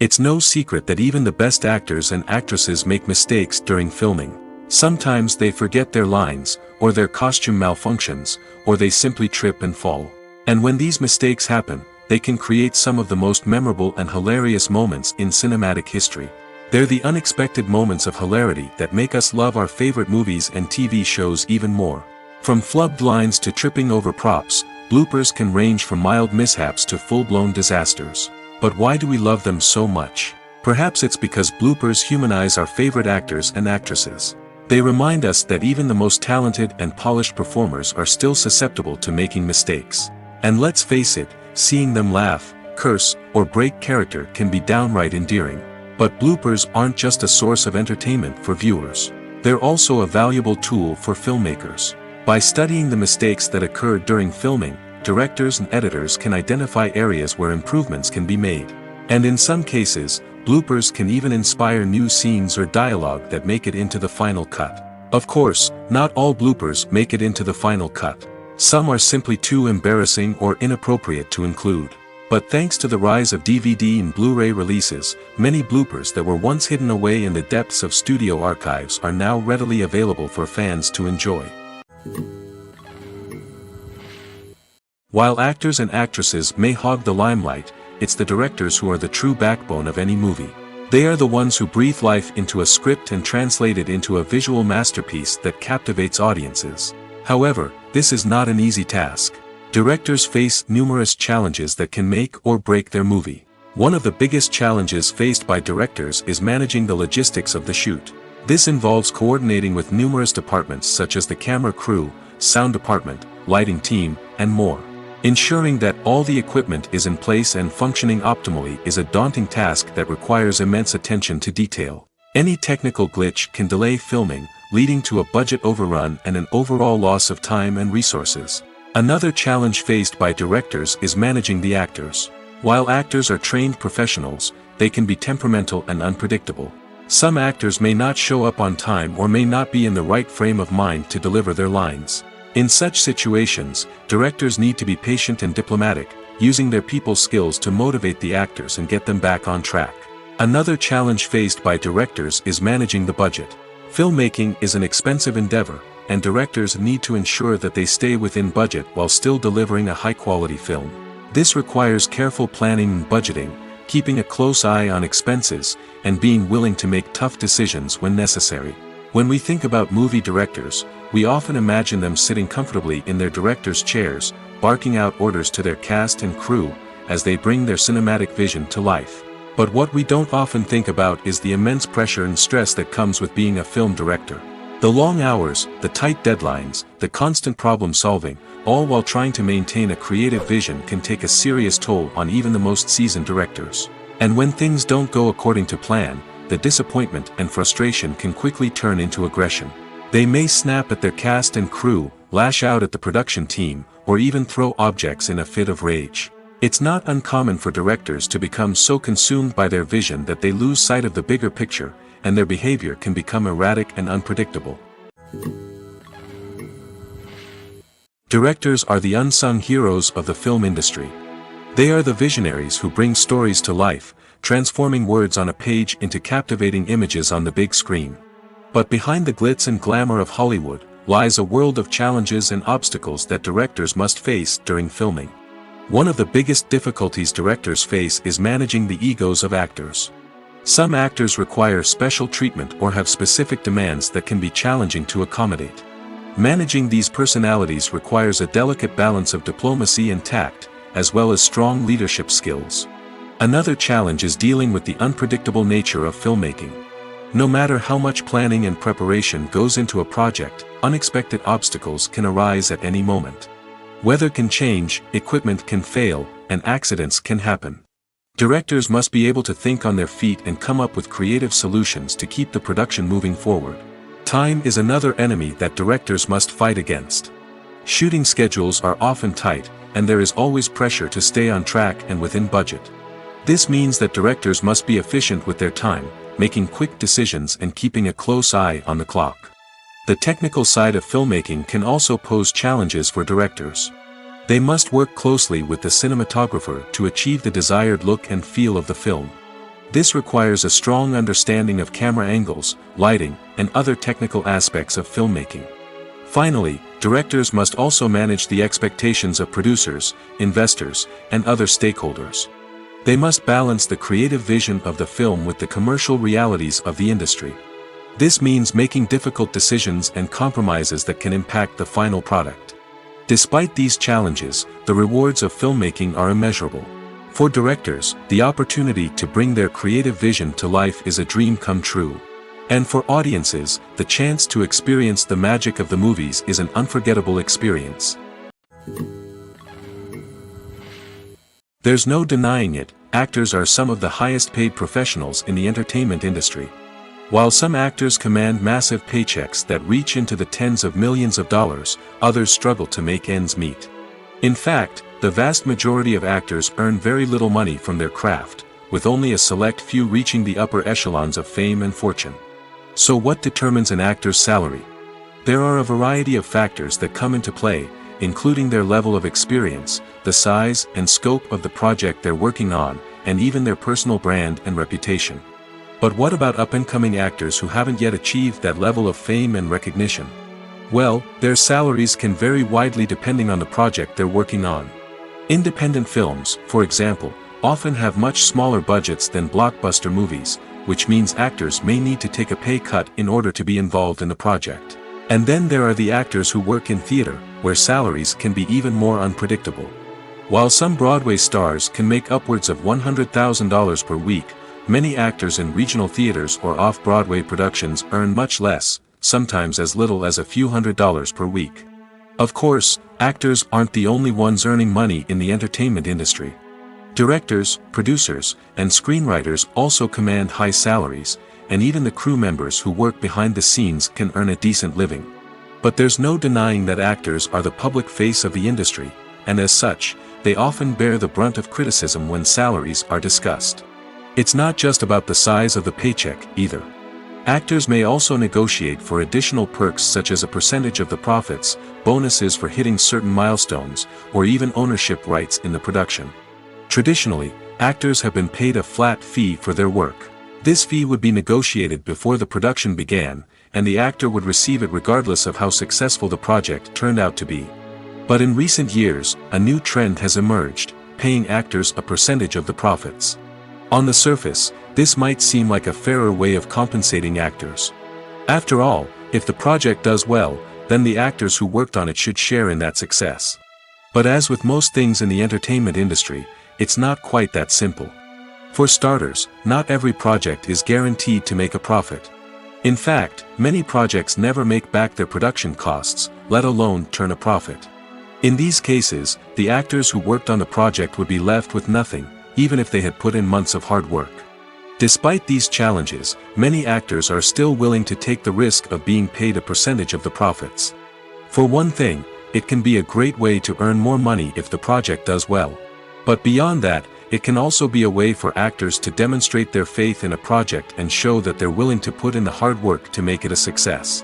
It's no secret that even the best actors and actresses make mistakes during filming. Sometimes they forget their lines, or their costume malfunctions, or they simply trip and fall. And when these mistakes happen, they can create some of the most memorable and hilarious moments in cinematic history. They're the unexpected moments of hilarity that make us love our favorite movies and TV shows even more. From flubbed lines to tripping over props, bloopers can range from mild mishaps to full-blown disasters. But why do we love them so much? Perhaps it's because bloopers humanize our favorite actors and actresses. They remind us that even the most talented and polished performers are still susceptible to making mistakes. And let's face it, seeing them laugh, curse, or break character can be downright endearing. But bloopers aren't just a source of entertainment for viewers. They're also a valuable tool for filmmakers. By studying the mistakes that occurred during filming, directors and editors can identify areas where improvements can be made. And in some cases, bloopers can even inspire new scenes or dialogue that make it into the final cut. Of course, not all bloopers make it into the final cut. Some are simply too embarrassing or inappropriate to include. But thanks to the rise of DVD and Blu-ray releases, many bloopers that were once hidden away in the depths of studio archives are now readily available for fans to enjoy. While actors and actresses may hog the limelight, it's the directors who are the true backbone of any movie. They are the ones who breathe life into a script and translate it into a visual masterpiece that captivates audiences. However, this is not an easy task. Directors face numerous challenges that can make or break their movie. One of the biggest challenges faced by directors is managing the logistics of the shoot. This involves coordinating with numerous departments such as the camera crew, sound department, lighting team, and more. Ensuring that all the equipment is in place and functioning optimally is a daunting task that requires immense attention to detail. Any technical glitch can delay filming, leading to a budget overrun and an overall loss of time and resources. Another challenge faced by directors is managing the actors. While actors are trained professionals, they can be temperamental and unpredictable. Some actors may not show up on time or may not be in the right frame of mind to deliver their lines. In such situations, directors need to be patient and diplomatic, using their people skills to motivate the actors and get them back on track. Another challenge faced by directors is managing the budget. Filmmaking is an expensive endeavor, and directors need to ensure that they stay within budget while still delivering a high-quality film. This requires careful planning and budgeting, keeping a close eye on expenses, and being willing to make tough decisions when necessary. When we think about movie directors, we often imagine them sitting comfortably in their director's chairs, barking out orders to their cast and crew, as they bring their cinematic vision to life. But what we don't often think about is the immense pressure and stress that comes with being a film director. The long hours, the tight deadlines, the constant problem solving, all while trying to maintain a creative vision can take a serious toll on even the most seasoned directors. And when things don't go according to plan, the disappointment and frustration can quickly turn into aggression. They may snap at their cast and crew, lash out at the production team, or even throw objects in a fit of rage. It's not uncommon for directors to become so consumed by their vision that they lose sight of the bigger picture, and their behavior can become erratic and unpredictable. Directors are the unsung heroes of the film industry. They are the visionaries who bring stories to life, transforming words on a page into captivating images on the big screen. But behind the glitz and glamour of Hollywood lies a world of challenges and obstacles that directors must face during filming. One of the biggest difficulties directors face is managing the egos of actors. Some actors require special treatment or have specific demands that can be challenging to accommodate. Managing these personalities requires a delicate balance of diplomacy and tact, as well as strong leadership skills. Another challenge is dealing with the unpredictable nature of filmmaking. No matter how much planning and preparation goes into a project, unexpected obstacles can arise at any moment. Weather can change, equipment can fail, and accidents can happen. Directors must be able to think on their feet and come up with creative solutions to keep the production moving forward. Time is another enemy that directors must fight against. Shooting schedules are often tight, and there is always pressure to stay on track and within budget. This means that directors must be efficient with their time, making quick decisions and keeping a close eye on the clock. The technical side of filmmaking can also pose challenges for directors. They must work closely with the cinematographer to achieve the desired look and feel of the film. This requires a strong understanding of camera angles, lighting, and other technical aspects of filmmaking. Finally, directors must also manage the expectations of producers, investors, and other stakeholders. They must balance the creative vision of the film with the commercial realities of the industry. This means making difficult decisions and compromises that can impact the final product. Despite these challenges, the rewards of filmmaking are immeasurable. For directors, the opportunity to bring their creative vision to life is a dream come true. And for audiences, the chance to experience the magic of the movies is an unforgettable experience. There's no denying it, actors are some of the highest paid professionals in the entertainment industry. While some actors command massive paychecks that reach into the tens of millions of dollars, others struggle to make ends meet. In fact, the vast majority of actors earn very little money from their craft, with only a select few reaching the upper echelons of fame and fortune. So what determines an actor's salary? There are a variety of factors that come into play, including their level of experience, the size and scope of the project they're working on, and even their personal brand and reputation. But what about up-and-coming actors who haven't yet achieved that level of fame and recognition? Well, their salaries can vary widely depending on the project they're working on. Independent films, for example, often have much smaller budgets than blockbuster movies, which means actors may need to take a pay cut in order to be involved in the project. And then there are the actors who work in theater, where salaries can be even more unpredictable. While some Broadway stars can make upwards of $100,000 per week, many actors in regional theaters or off-Broadway productions earn much less, sometimes as little as a few $100s per week. Of course, actors aren't the only ones earning money in the entertainment industry. Directors, producers, and screenwriters also command high salaries, and even the crew members who work behind the scenes can earn a decent living. But there's no denying that actors are the public face of the industry, and as such, they often bear the brunt of criticism when salaries are discussed. It's not just about the size of the paycheck, either. Actors may also negotiate for additional perks such as a percentage of the profits, bonuses for hitting certain milestones, or even ownership rights in the production. Traditionally, actors have been paid a flat fee for their work. This fee would be negotiated before the production began, and the actor would receive it regardless of how successful the project turned out to be. But in recent years, a new trend has emerged, paying actors a percentage of the profits. On the surface, this might seem like a fairer way of compensating actors. After all, if the project does well, then the actors who worked on it should share in that success. But as with most things in the entertainment industry, it's not quite that simple. For starters, not every project is guaranteed to make a profit. In fact, many projects never make back their production costs, let alone turn a profit. In these cases, the actors who worked on the project would be left with nothing, even if they had put in months of hard work. Despite these challenges, many actors are still willing to take the risk of being paid a percentage of the profits. For one thing, it can be a great way to earn more money if the project does well. But beyond that, it can also be a way for actors to demonstrate their faith in a project and show that they're willing to put in the hard work to make it a success.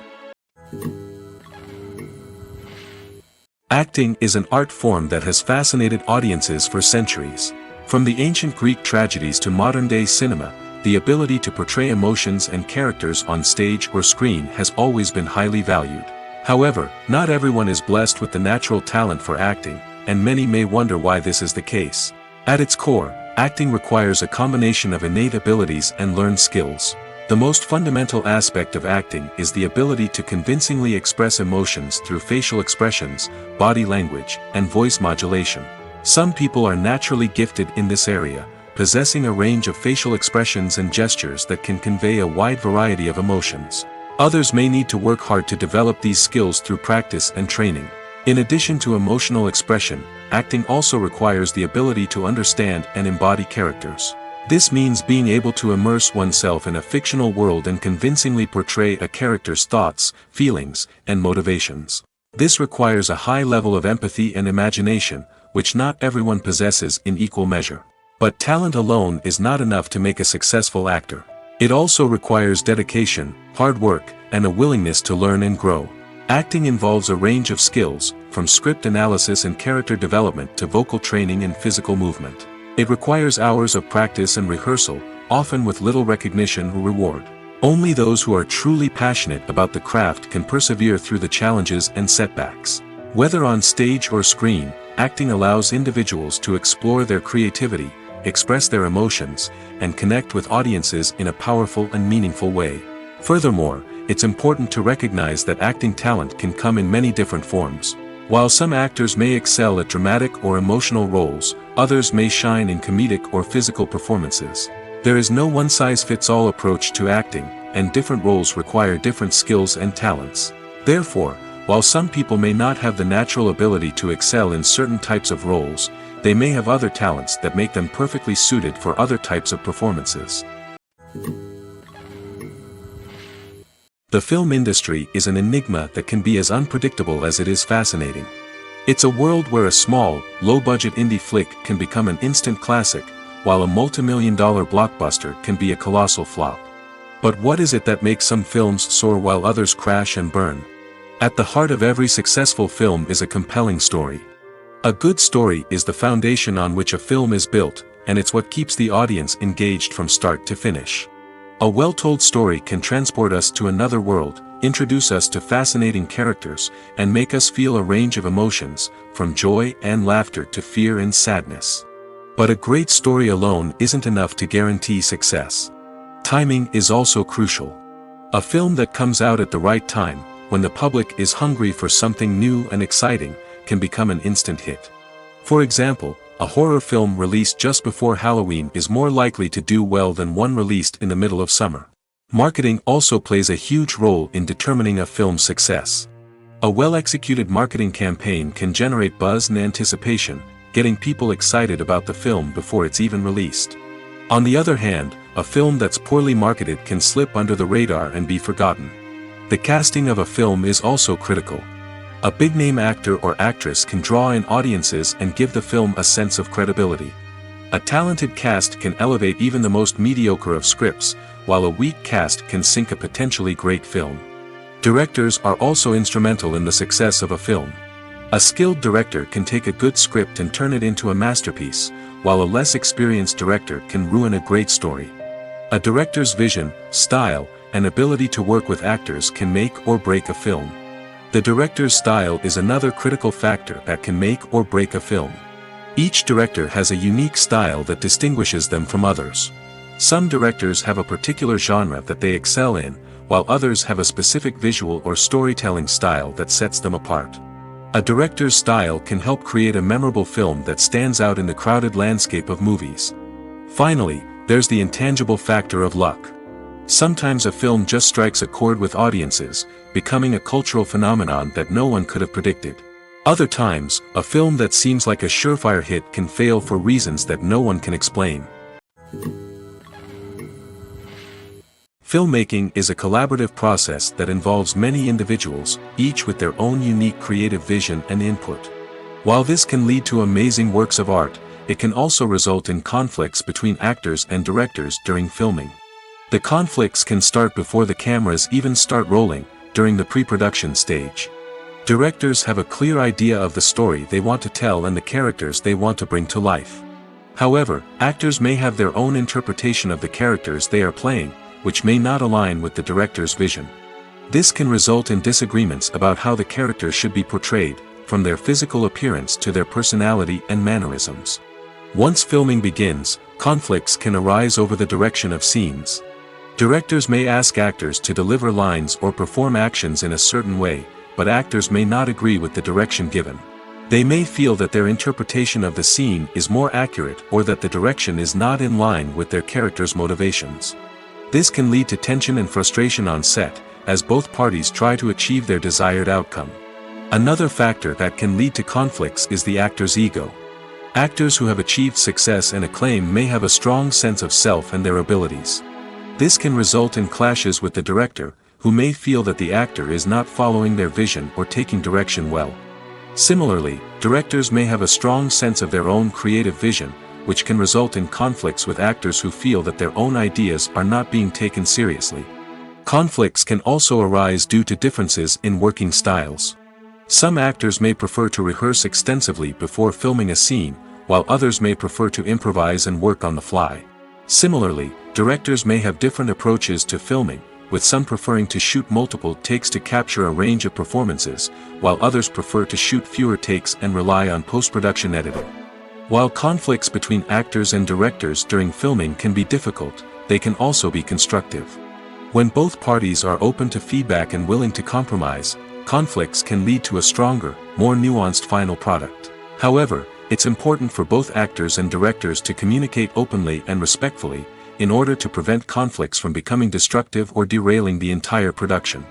Acting is an art form that has fascinated audiences for centuries. From the ancient Greek tragedies to modern-day cinema, the ability to portray emotions and characters on stage or screen has always been highly valued. However, not everyone is blessed with the natural talent for acting, and many may wonder why this is the case. At its core, acting requires a combination of innate abilities and learned skills. The most fundamental aspect of acting is the ability to convincingly express emotions through facial expressions, body language, and voice modulation. Some people are naturally gifted in this area, possessing a range of facial expressions and gestures that can convey a wide variety of emotions. Others may need to work hard to develop these skills through practice and training. In addition to emotional expression, acting also requires the ability to understand and embody characters. This means being able to immerse oneself in a fictional world and convincingly portray a character's thoughts, feelings, and motivations. This requires a high level of empathy and imagination, which not everyone possesses in equal measure. But talent alone is not enough to make a successful actor. It also requires dedication, hard work, and a willingness to learn and grow. Acting involves a range of skills, from script analysis and character development to vocal training and physical movement. It requires hours of practice and rehearsal, often with little recognition or reward. Only those who are truly passionate about the craft can persevere through the challenges and setbacks. Whether on stage or screen, acting allows individuals to explore their creativity, express their emotions, and connect with audiences in a powerful and meaningful way. Furthermore, it's important to recognize that acting talent can come in many different forms. While some actors may excel at dramatic or emotional roles, others may shine in comedic or physical performances. There is no one-size-fits-all approach to acting, and different roles require different skills and talents. Therefore, while some people may not have the natural ability to excel in certain types of roles, they may have other talents that make them perfectly suited for other types of performances. The film industry is an enigma that can be as unpredictable as it is fascinating. It's a world where a small, low-budget indie flick can become an instant classic, while a multi-million-dollar blockbuster can be a colossal flop. But what is it that makes some films soar while others crash and burn? At the heart of every successful film is a compelling story. A good story is the foundation on which a film is built, and it's what keeps the audience engaged from start to finish. A well-told story can transport us to another world, introduce us to fascinating characters, and make us feel a range of emotions, from joy and laughter to fear and sadness. But a great story alone isn't enough to guarantee success. Timing is also crucial. A film that comes out at the right time, when the public is hungry for something new and exciting, can become an instant hit. For example, a horror film released just before Halloween is more likely to do well than one released in the middle of summer. Marketing also plays a huge role in determining a film's success. A well-executed marketing campaign can generate buzz and anticipation, getting people excited about the film before it's even released. On the other hand, a film that's poorly marketed can slip under the radar and be forgotten. The casting of a film is also critical. A big-name actor or actress can draw in audiences and give the film a sense of credibility. A talented cast can elevate even the most mediocre of scripts, while a weak cast can sink a potentially great film. Directors are also instrumental in the success of a film. A skilled director can take a good script and turn it into a masterpiece, while a less experienced director can ruin a great story. A director's vision, style, and ability to work with actors can make or break a film. The director's style is another critical factor that can make or break a film. Each director has a unique style that distinguishes them from others. Some directors have a particular genre that they excel in, while others have a specific visual or storytelling style that sets them apart. A director's style can help create a memorable film that stands out in the crowded landscape of movies. Finally, there's the intangible factor of luck. Sometimes a film just strikes a chord with audiences, becoming a cultural phenomenon that no one could have predicted. Other times, a film that seems like a surefire hit can fail for reasons that no one can explain. Filmmaking is a collaborative process that involves many individuals, each with their own unique creative vision and input. While this can lead to amazing works of art, it can also result in conflicts between actors and directors during filming. The conflicts can start before the cameras even start rolling, during the pre-production stage. Directors have a clear idea of the story they want to tell and the characters they want to bring to life. However, actors may have their own interpretation of the characters they are playing, which may not align with the director's vision. This can result in disagreements about how the characters should be portrayed, from their physical appearance to their personality and mannerisms. Once filming begins, conflicts can arise over the direction of scenes. Directors may ask actors to deliver lines or perform actions in a certain way, but actors may not agree with the direction given. They may feel that their interpretation of the scene is more accurate or that the direction is not in line with their character's motivations. This can lead to tension and frustration on set, as both parties try to achieve their desired outcome. Another factor that can lead to conflicts is the actor's ego. Actors who have achieved success and acclaim may have a strong sense of self and their abilities. This can result in clashes with the director, who may feel that the actor is not following their vision or taking direction well. Similarly, directors may have a strong sense of their own creative vision, which can result in conflicts with actors who feel that their own ideas are not being taken seriously. Conflicts can also arise due to differences in working styles. Some actors may prefer to rehearse extensively before filming a scene, while others may prefer to improvise and work on the fly. Similarly, directors may have different approaches to filming, with some preferring to shoot multiple takes to capture a range of performances, while others prefer to shoot fewer takes and rely on post-production editing. While conflicts between actors and directors during filming can be difficult, they can also be constructive. When both parties are open to feedback and willing to compromise, conflicts can lead to a stronger, more nuanced final product. However, it's important for both actors and directors to communicate openly and respectfully, in order to prevent conflicts from becoming destructive or derailing the entire production.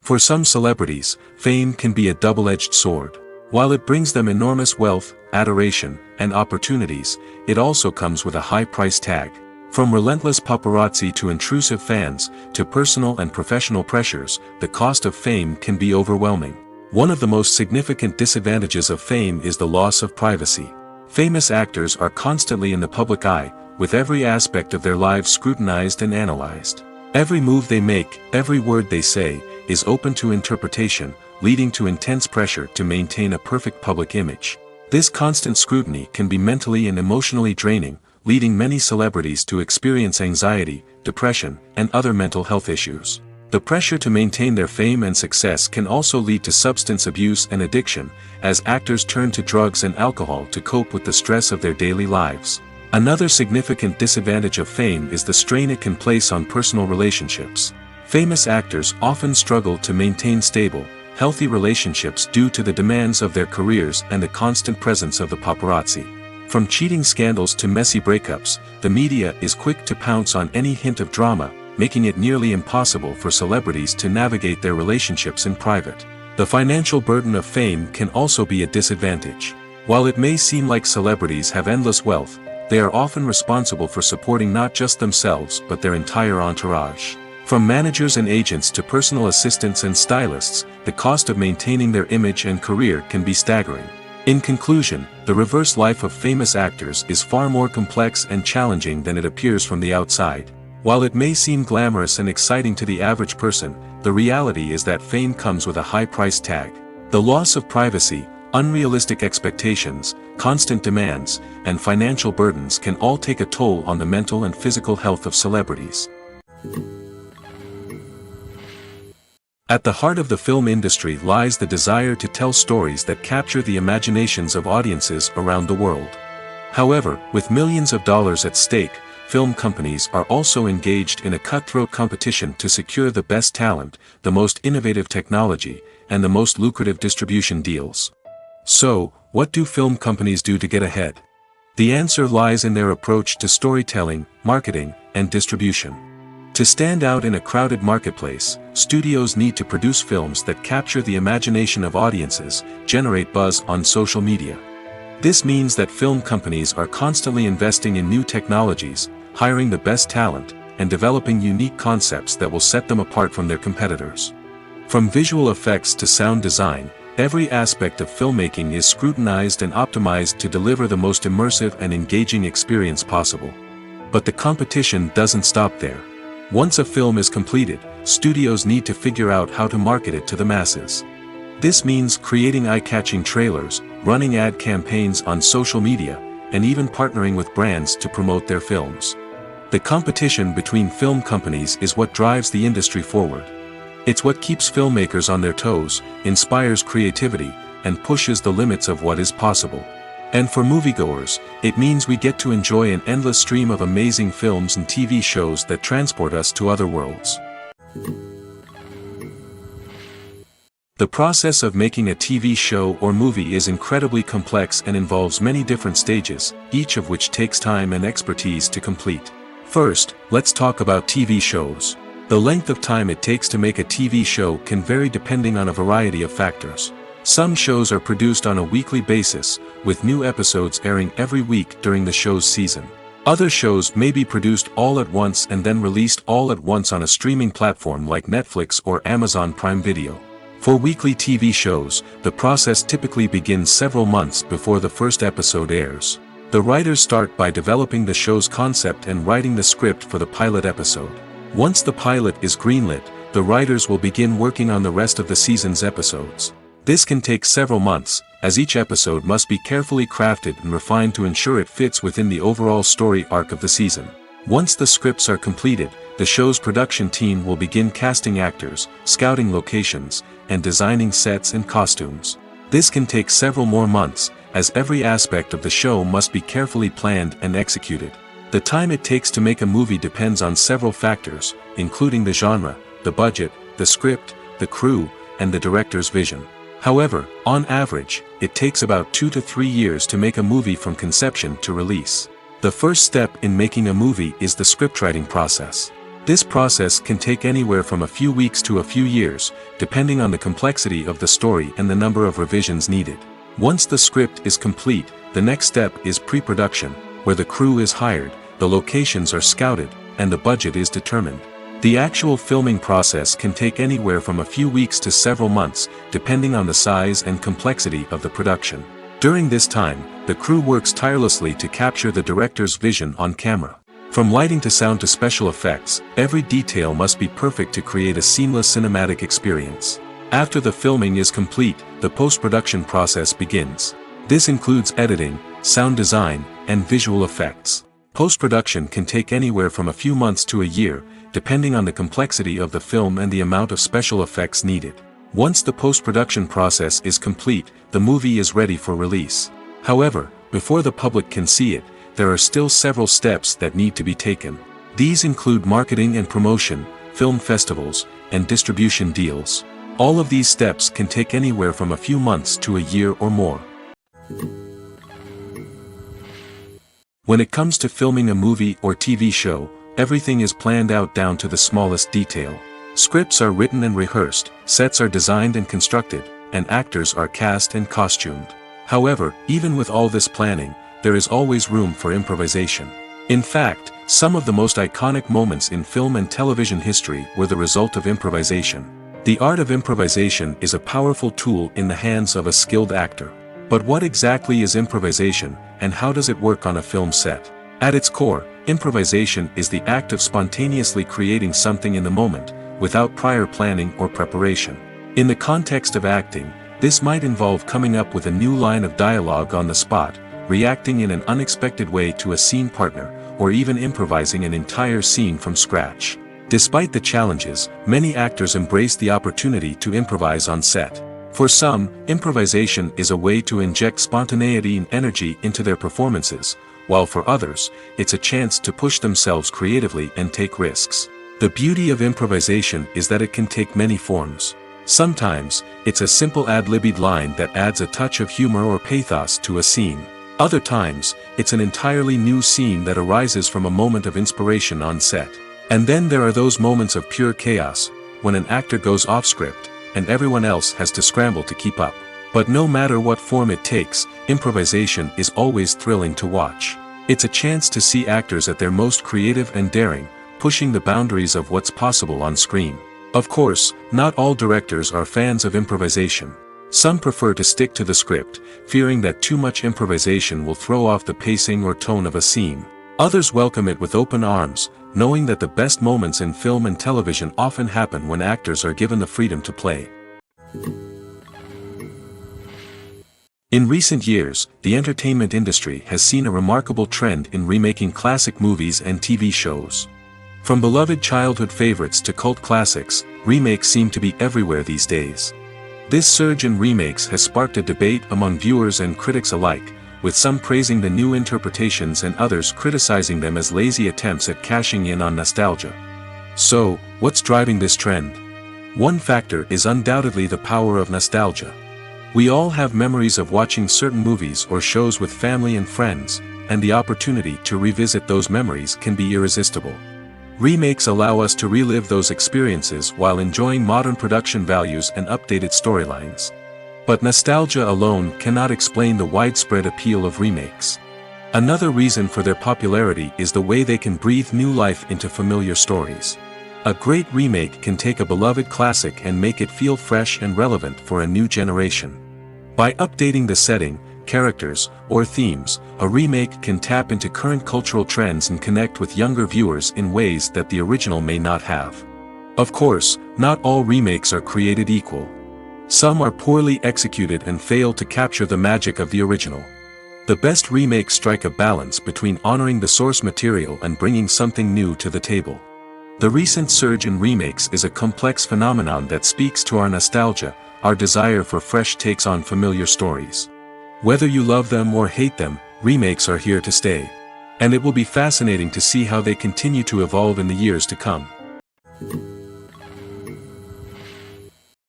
For some celebrities, fame can be a double-edged sword. While it brings them enormous wealth, adoration, and opportunities, it also comes with a high price tag. From relentless paparazzi to intrusive fans, to personal and professional pressures, the cost of fame can be overwhelming. One of the most significant disadvantages of fame is the loss of privacy. Famous actors are constantly in the public eye, with every aspect of their lives scrutinized and analyzed. Every move they make, every word they say, is open to interpretation, leading to intense pressure to maintain a perfect public image. This constant scrutiny can be mentally and emotionally draining, leading many celebrities to experience anxiety, depression, and other mental health issues. The pressure to maintain their fame and success can also lead to substance abuse and addiction, as actors turn to drugs and alcohol to cope with the stress of their daily lives. Another significant disadvantage of fame is the strain it can place on personal relationships. Famous actors often struggle to maintain stable, healthy relationships due to the demands of their careers and the constant presence of the paparazzi. From cheating scandals to messy breakups, the media is quick to pounce on any hint of drama, making it nearly impossible for celebrities to navigate their relationships in private. The financial burden of fame can also be a disadvantage. While it may seem like celebrities have endless wealth, they are often responsible for supporting not just themselves but their entire entourage. From managers and agents to personal assistants and stylists, the cost of maintaining their image and career can be staggering. In conclusion, the reverse life of famous actors is far more complex and challenging than it appears from the outside. While it may seem glamorous and exciting to the average person, the reality is that fame comes with a high price tag. The loss of privacy, unrealistic expectations, constant demands, and financial burdens can all take a toll on the mental and physical health of celebrities. At the heart of the film industry lies the desire to tell stories that capture the imaginations of audiences around the world. However, with millions of dollars at stake, film companies are also engaged in a cutthroat competition to secure the best talent, the most innovative technology, and the most lucrative distribution deals. So, what do film companies do to get ahead? The answer lies in their approach to storytelling, marketing, and distribution. To stand out in a crowded marketplace, studios need to produce films that capture the imagination of audiences, generate buzz on social media. This means that film companies are constantly investing in new technologies, hiring the best talent, and developing unique concepts that will set them apart from their competitors. From visual effects to sound design, every aspect of filmmaking is scrutinized and optimized to deliver the most immersive and engaging experience possible. But the competition doesn't stop there. Once a film is completed, studios need to figure out how to market it to the masses. This means creating eye-catching trailers, running ad campaigns on social media, and even partnering with brands to promote their films. The competition between film companies is what drives the industry forward. It's what keeps filmmakers on their toes, inspires creativity, and pushes the limits of what is possible. And for moviegoers, it means we get to enjoy an endless stream of amazing films and TV shows that transport us to other worlds. The process of making a TV show or movie is incredibly complex and involves many different stages, each of which takes time and expertise to complete. First, let's talk about TV shows. The length of time it takes to make a TV show can vary depending on a variety of factors. Some shows are produced on a weekly basis, with new episodes airing every week during the show's season. Other shows may be produced all at once and then released all at once on a streaming platform like Netflix or Amazon Prime Video. For weekly TV shows, the process typically begins several months before the first episode airs. The writers start by developing the show's concept and writing the script for the pilot episode. Once the pilot is greenlit, the writers will begin working on the rest of the season's episodes. This can take several months, as each episode must be carefully crafted and refined to ensure it fits within the overall story arc of the season. Once the scripts are completed, the show's production team will begin casting actors, scouting locations, and designing sets and costumes. This can take several more months, as every aspect of the show must be carefully planned and executed. The time it takes to make a movie depends on several factors, including the genre, the budget, the script, the crew, and the director's vision. However, on average, it takes about 2 to 3 years to make a movie from conception to release. The first step in making a movie is the scriptwriting process. This process can take anywhere from a few weeks to a few years, depending on the complexity of the story and the number of revisions needed. Once the script is complete, the next step is pre-production, where the crew is hired, the locations are scouted, and the budget is determined. The actual filming process can take anywhere from a few weeks to several months, depending on the size and complexity of the production. During this time, the crew works tirelessly to capture the director's vision on camera. From lighting to sound to special effects, every detail must be perfect to create a seamless cinematic experience. After the filming is complete, the post-production process begins. This includes editing, sound design, and visual effects. Post-production can take anywhere from a few months to a year, depending on the complexity of the film and the amount of special effects needed. Once the post-production process is complete, the movie is ready for release. However, before the public can see it, there are still several steps that need to be taken. These include marketing and promotion, film festivals, and distribution deals. All of these steps can take anywhere from a few months to a year or more. When it comes to filming a movie or TV show, everything is planned out down to the smallest detail. Scripts are written and rehearsed, sets are designed and constructed, and actors are cast and costumed. However, even with all this planning, there is always room for improvisation. In fact, some of the most iconic moments in film and television history were the result of improvisation. The art of improvisation is a powerful tool in the hands of a skilled actor. But what exactly is improvisation, and how does it work on a film set? At its core, improvisation is the act of spontaneously creating something in the moment, without prior planning or preparation. In the context of acting, this might involve coming up with a new line of dialogue on the spot, reacting in an unexpected way to a scene partner, or even improvising an entire scene from scratch. Despite the challenges, many actors embrace the opportunity to improvise on set. For some, improvisation is a way to inject spontaneity and energy into their performances, while for others, it's a chance to push themselves creatively and take risks. The beauty of improvisation is that it can take many forms. Sometimes, it's a simple ad-libbed line that adds a touch of humor or pathos to a scene. Other times, it's an entirely new scene that arises from a moment of inspiration on set. And then there are those moments of pure chaos, when an actor goes off script, and everyone else has to scramble to keep up. But no matter what form it takes, improvisation is always thrilling to watch. It's a chance to see actors at their most creative and daring, pushing the boundaries of what's possible on screen. Of course, not all directors are fans of improvisation. Some prefer to stick to the script, fearing that too much improvisation will throw off the pacing or tone of a scene. Others welcome it with open arms, knowing that the best moments in film and television often happen when actors are given the freedom to play. In recent years, the entertainment industry has seen a remarkable trend in remaking classic movies and TV shows. From beloved childhood favorites to cult classics, remakes seem to be everywhere these days. This surge in remakes has sparked a debate among viewers and critics alike, with some praising the new interpretations and others criticizing them as lazy attempts at cashing in on nostalgia. So, what's driving this trend? One factor is undoubtedly the power of nostalgia. We all have memories of watching certain movies or shows with family and friends, and the opportunity to revisit those memories can be irresistible. Remakes allow us to relive those experiences while enjoying modern production values and updated storylines. But nostalgia alone cannot explain the widespread appeal of remakes. Another reason for their popularity is the way they can breathe new life into familiar stories. A great remake can take a beloved classic and make it feel fresh and relevant for a new generation. By updating the setting, characters, or themes, a remake can tap into current cultural trends and connect with younger viewers in ways that the original may not have. Of course, not all remakes are created equal. Some are poorly executed and fail to capture the magic of the original. The best remakes strike a balance between honoring the source material and bringing something new to the table. The recent surge in remakes is a complex phenomenon that speaks to our nostalgia, our desire for fresh takes on familiar stories. Whether you love them or hate them, remakes are here to stay. And it will be fascinating to see how they continue to evolve in the years to come.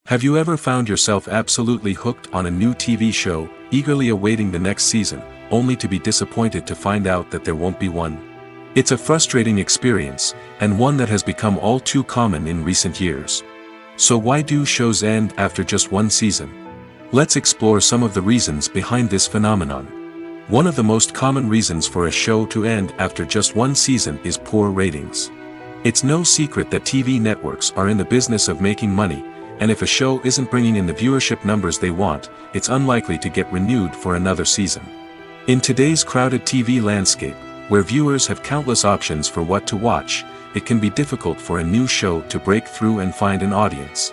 Have you ever found yourself absolutely hooked on a new TV show, eagerly awaiting the next season, only to be disappointed to find out that there won't be one? It's a frustrating experience, and one that has become all too common in recent years. So why do shows end after just one season? Let's explore some of the reasons behind this phenomenon. One of the most common reasons for a show to end after just one season is poor ratings. It's no secret that TV networks are in the business of making money, and if a show isn't bringing in the viewership numbers they want, it's unlikely to get renewed for another season. In today's crowded TV landscape, where viewers have countless options for what to watch, it can be difficult for a new show to break through and find an audience.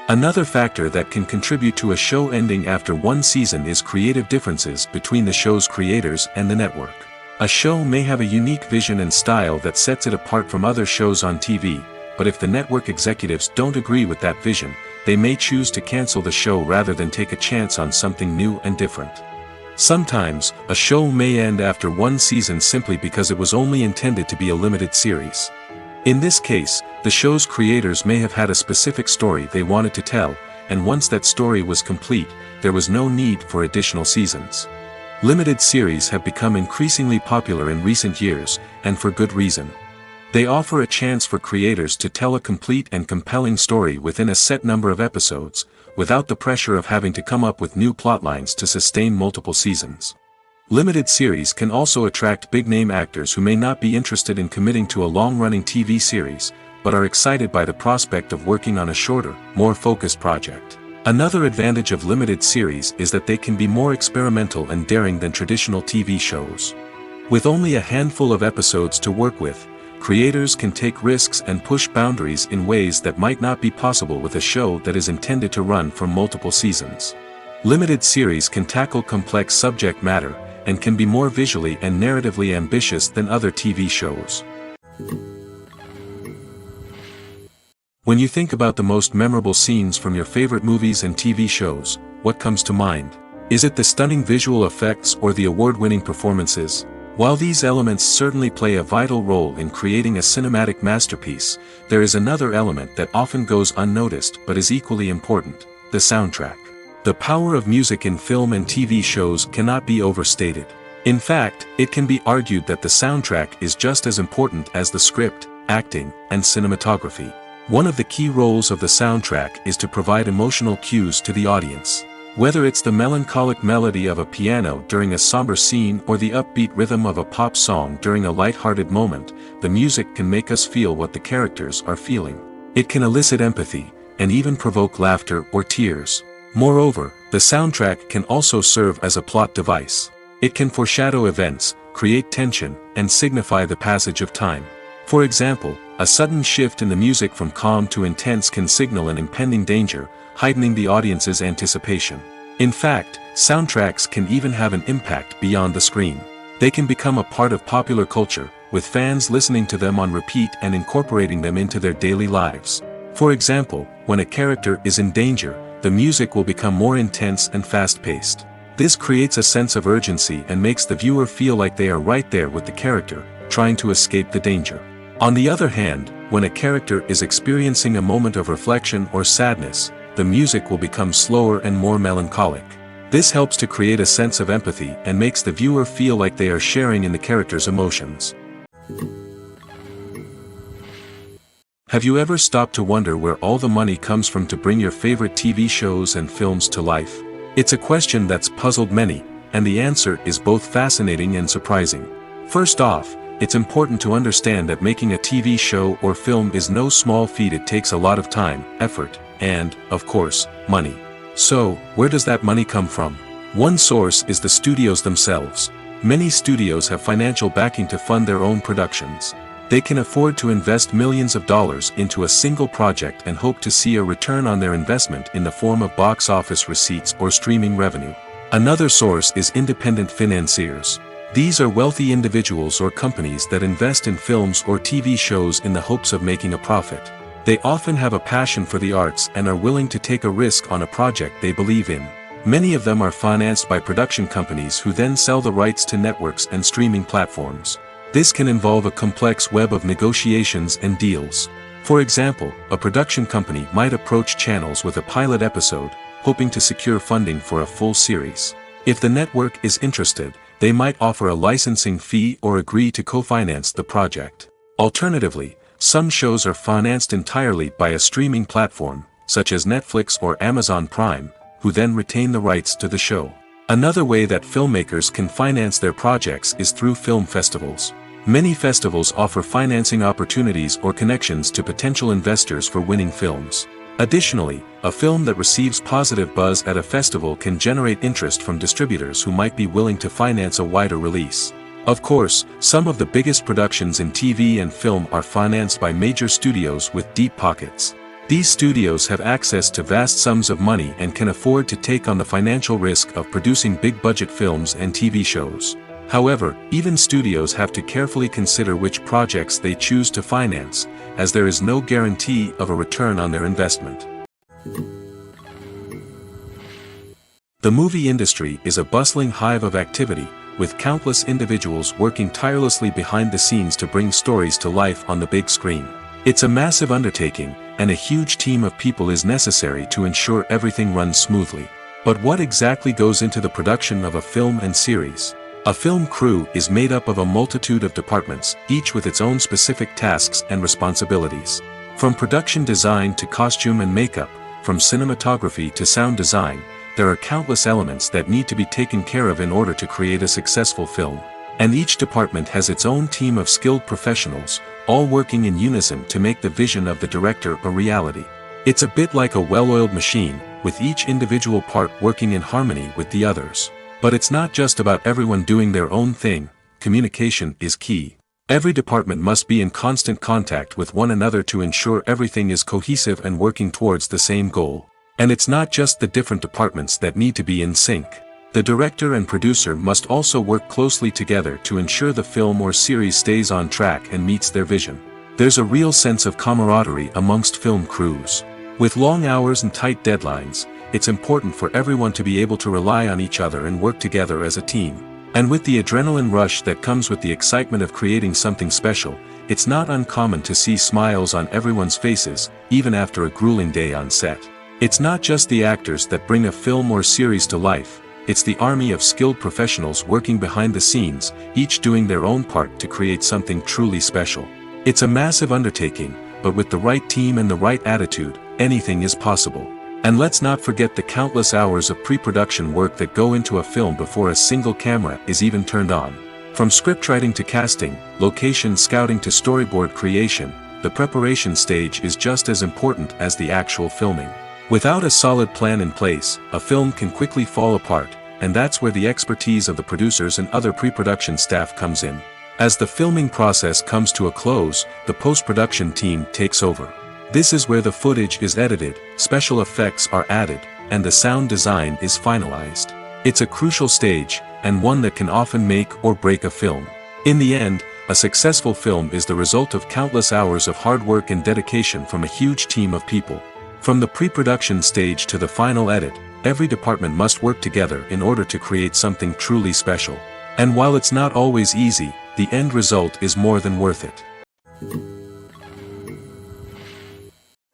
Another factor that can contribute to a show ending after one season is creative differences between the show's creators and the network. A show may have a unique vision and style that sets it apart from other shows on TV, but if the network executives don't agree with that vision, they may choose to cancel the show rather than take a chance on something new and different. Sometimes, a show may end after one season simply because it was only intended to be a limited series. In this case, the show's creators may have had a specific story they wanted to tell, and once that story was complete, there was no need for additional seasons. Limited series have become increasingly popular in recent years, and for good reason. They offer a chance for creators to tell a complete and compelling story within a set number of episodes, without the pressure of having to come up with new plotlines to sustain multiple seasons. Limited series can also attract big-name actors who may not be interested in committing to a long-running TV series, but are excited by the prospect of working on a shorter, more focused project. Another advantage of limited series is that they can be more experimental and daring than traditional TV shows. With only a handful of episodes to work with, creators can take risks and push boundaries in ways that might not be possible with a show that is intended to run for multiple seasons. Limited series can tackle complex subject matter, and can be more visually and narratively ambitious than other TV shows. When you think about the most memorable scenes from your favorite movies and TV shows, what comes to mind? Is it the stunning visual effects or the award-winning performances? While these elements certainly play a vital role in creating a cinematic masterpiece, there is another element that often goes unnoticed but is equally important: the soundtrack. The power of music in film and TV shows cannot be overstated. In fact, it can be argued that the soundtrack is just as important as the script, acting, and cinematography. One of the key roles of the soundtrack is to provide emotional cues to the audience. Whether it's the melancholic melody of a piano during a somber scene or the upbeat rhythm of a pop song during a light-hearted moment, the music can make us feel what the characters are feeling. It can elicit empathy, and even provoke laughter or tears. Moreover, the soundtrack can also serve as a plot device. It can foreshadow events, create tension, and signify the passage of time. For example, a sudden shift in the music from calm to intense can signal an impending danger, heightening the audience's anticipation. In fact, soundtracks can even have an impact beyond the screen. They can become a part of popular culture, with fans listening to them on repeat and incorporating them into their daily lives. For example, when a character is in danger, the music will become more intense and fast-paced. This creates a sense of urgency and makes the viewer feel like they are right there with the character, trying to escape the danger. On the other hand, when a character is experiencing a moment of reflection or sadness, the music will become slower and more melancholic. This helps to create a sense of empathy and makes the viewer feel like they are sharing in the character's emotions. Have you ever stopped to wonder where all the money comes from to bring your favorite TV shows and films to life? It's a question that's puzzled many, and the answer is both fascinating and surprising. First off, it's important to understand that making a TV show or film is no small feat. It takes a lot of time, effort, and, of course, money. So, where does that money come from? One source is the studios themselves. Many studios have financial backing to fund their own productions. They can afford to invest millions of dollars into a single project and hope to see a return on their investment in the form of box office receipts or streaming revenue. Another source is independent financiers. These are wealthy individuals or companies that invest in films or TV shows in the hopes of making a profit. They often have a passion for the arts and are willing to take a risk on a project they believe in. Many of them are financed by production companies who then sell the rights to networks and streaming platforms. This can involve a complex web of negotiations and deals. For example, a production company might approach channels with a pilot episode, hoping to secure funding for a full series. If the network is interested, they might offer a licensing fee or agree to co-finance the project. Alternatively, some shows are financed entirely by a streaming platform, such as Netflix or Amazon Prime, who then retain the rights to the show. Another way that filmmakers can finance their projects is through film festivals. Many festivals offer financing opportunities or connections to potential investors for winning films. Additionally, a film that receives positive buzz at a festival can generate interest from distributors who might be willing to finance a wider release. Of course, some of the biggest productions in TV and film are financed by major studios with deep pockets. These studios have access to vast sums of money and can afford to take on the financial risk of producing big-budget films and TV shows. However, even studios have to carefully consider which projects they choose to finance, as there is no guarantee of a return on their investment. The movie industry is a bustling hive of activity, with countless individuals working tirelessly behind the scenes to bring stories to life on the big screen. It's a massive undertaking, and a huge team of people is necessary to ensure everything runs smoothly. But what exactly goes into the production of a film and series? A film crew is made up of a multitude of departments, each with its own specific tasks and responsibilities. From production design to costume and makeup, from cinematography to sound design, there are countless elements that need to be taken care of in order to create a successful film. And each department has its own team of skilled professionals, all working in unison to make the vision of the director a reality. It's a bit like a well-oiled machine, with each individual part working in harmony with the others. But it's not just about everyone doing their own thing. Communication is key. Every department must be in constant contact with one another to ensure everything is cohesive and working towards the same goal. And it's not just the different departments that need to be in sync. The director and producer must also work closely together to ensure the film or series stays on track and meets their vision. There's a real sense of camaraderie amongst film crews. With long hours and tight deadlines, it's important for everyone to be able to rely on each other and work together as a team. And with the adrenaline rush that comes with the excitement of creating something special, it's not uncommon to see smiles on everyone's faces, even after a grueling day on set. It's not just the actors that bring a film or series to life, it's the army of skilled professionals working behind the scenes, each doing their own part to create something truly special. It's a massive undertaking, but with the right team and the right attitude, anything is possible. And let's not forget the countless hours of pre-production work that go into a film before a single camera is even turned on. From scriptwriting to casting, location scouting to storyboard creation, the preparation stage is just as important as the actual filming. Without a solid plan in place, a film can quickly fall apart, and that's where the expertise of the producers and other pre-production staff comes in. As the filming process comes to a close, the post-production team takes over. This is where the footage is edited, special effects are added, and the sound design is finalized. It's a crucial stage, and one that can often make or break a film. In the end, a successful film is the result of countless hours of hard work and dedication from a huge team of people. From the pre-production stage to the final edit, every department must work together in order to create something truly special. And while it's not always easy, the end result is more than worth it.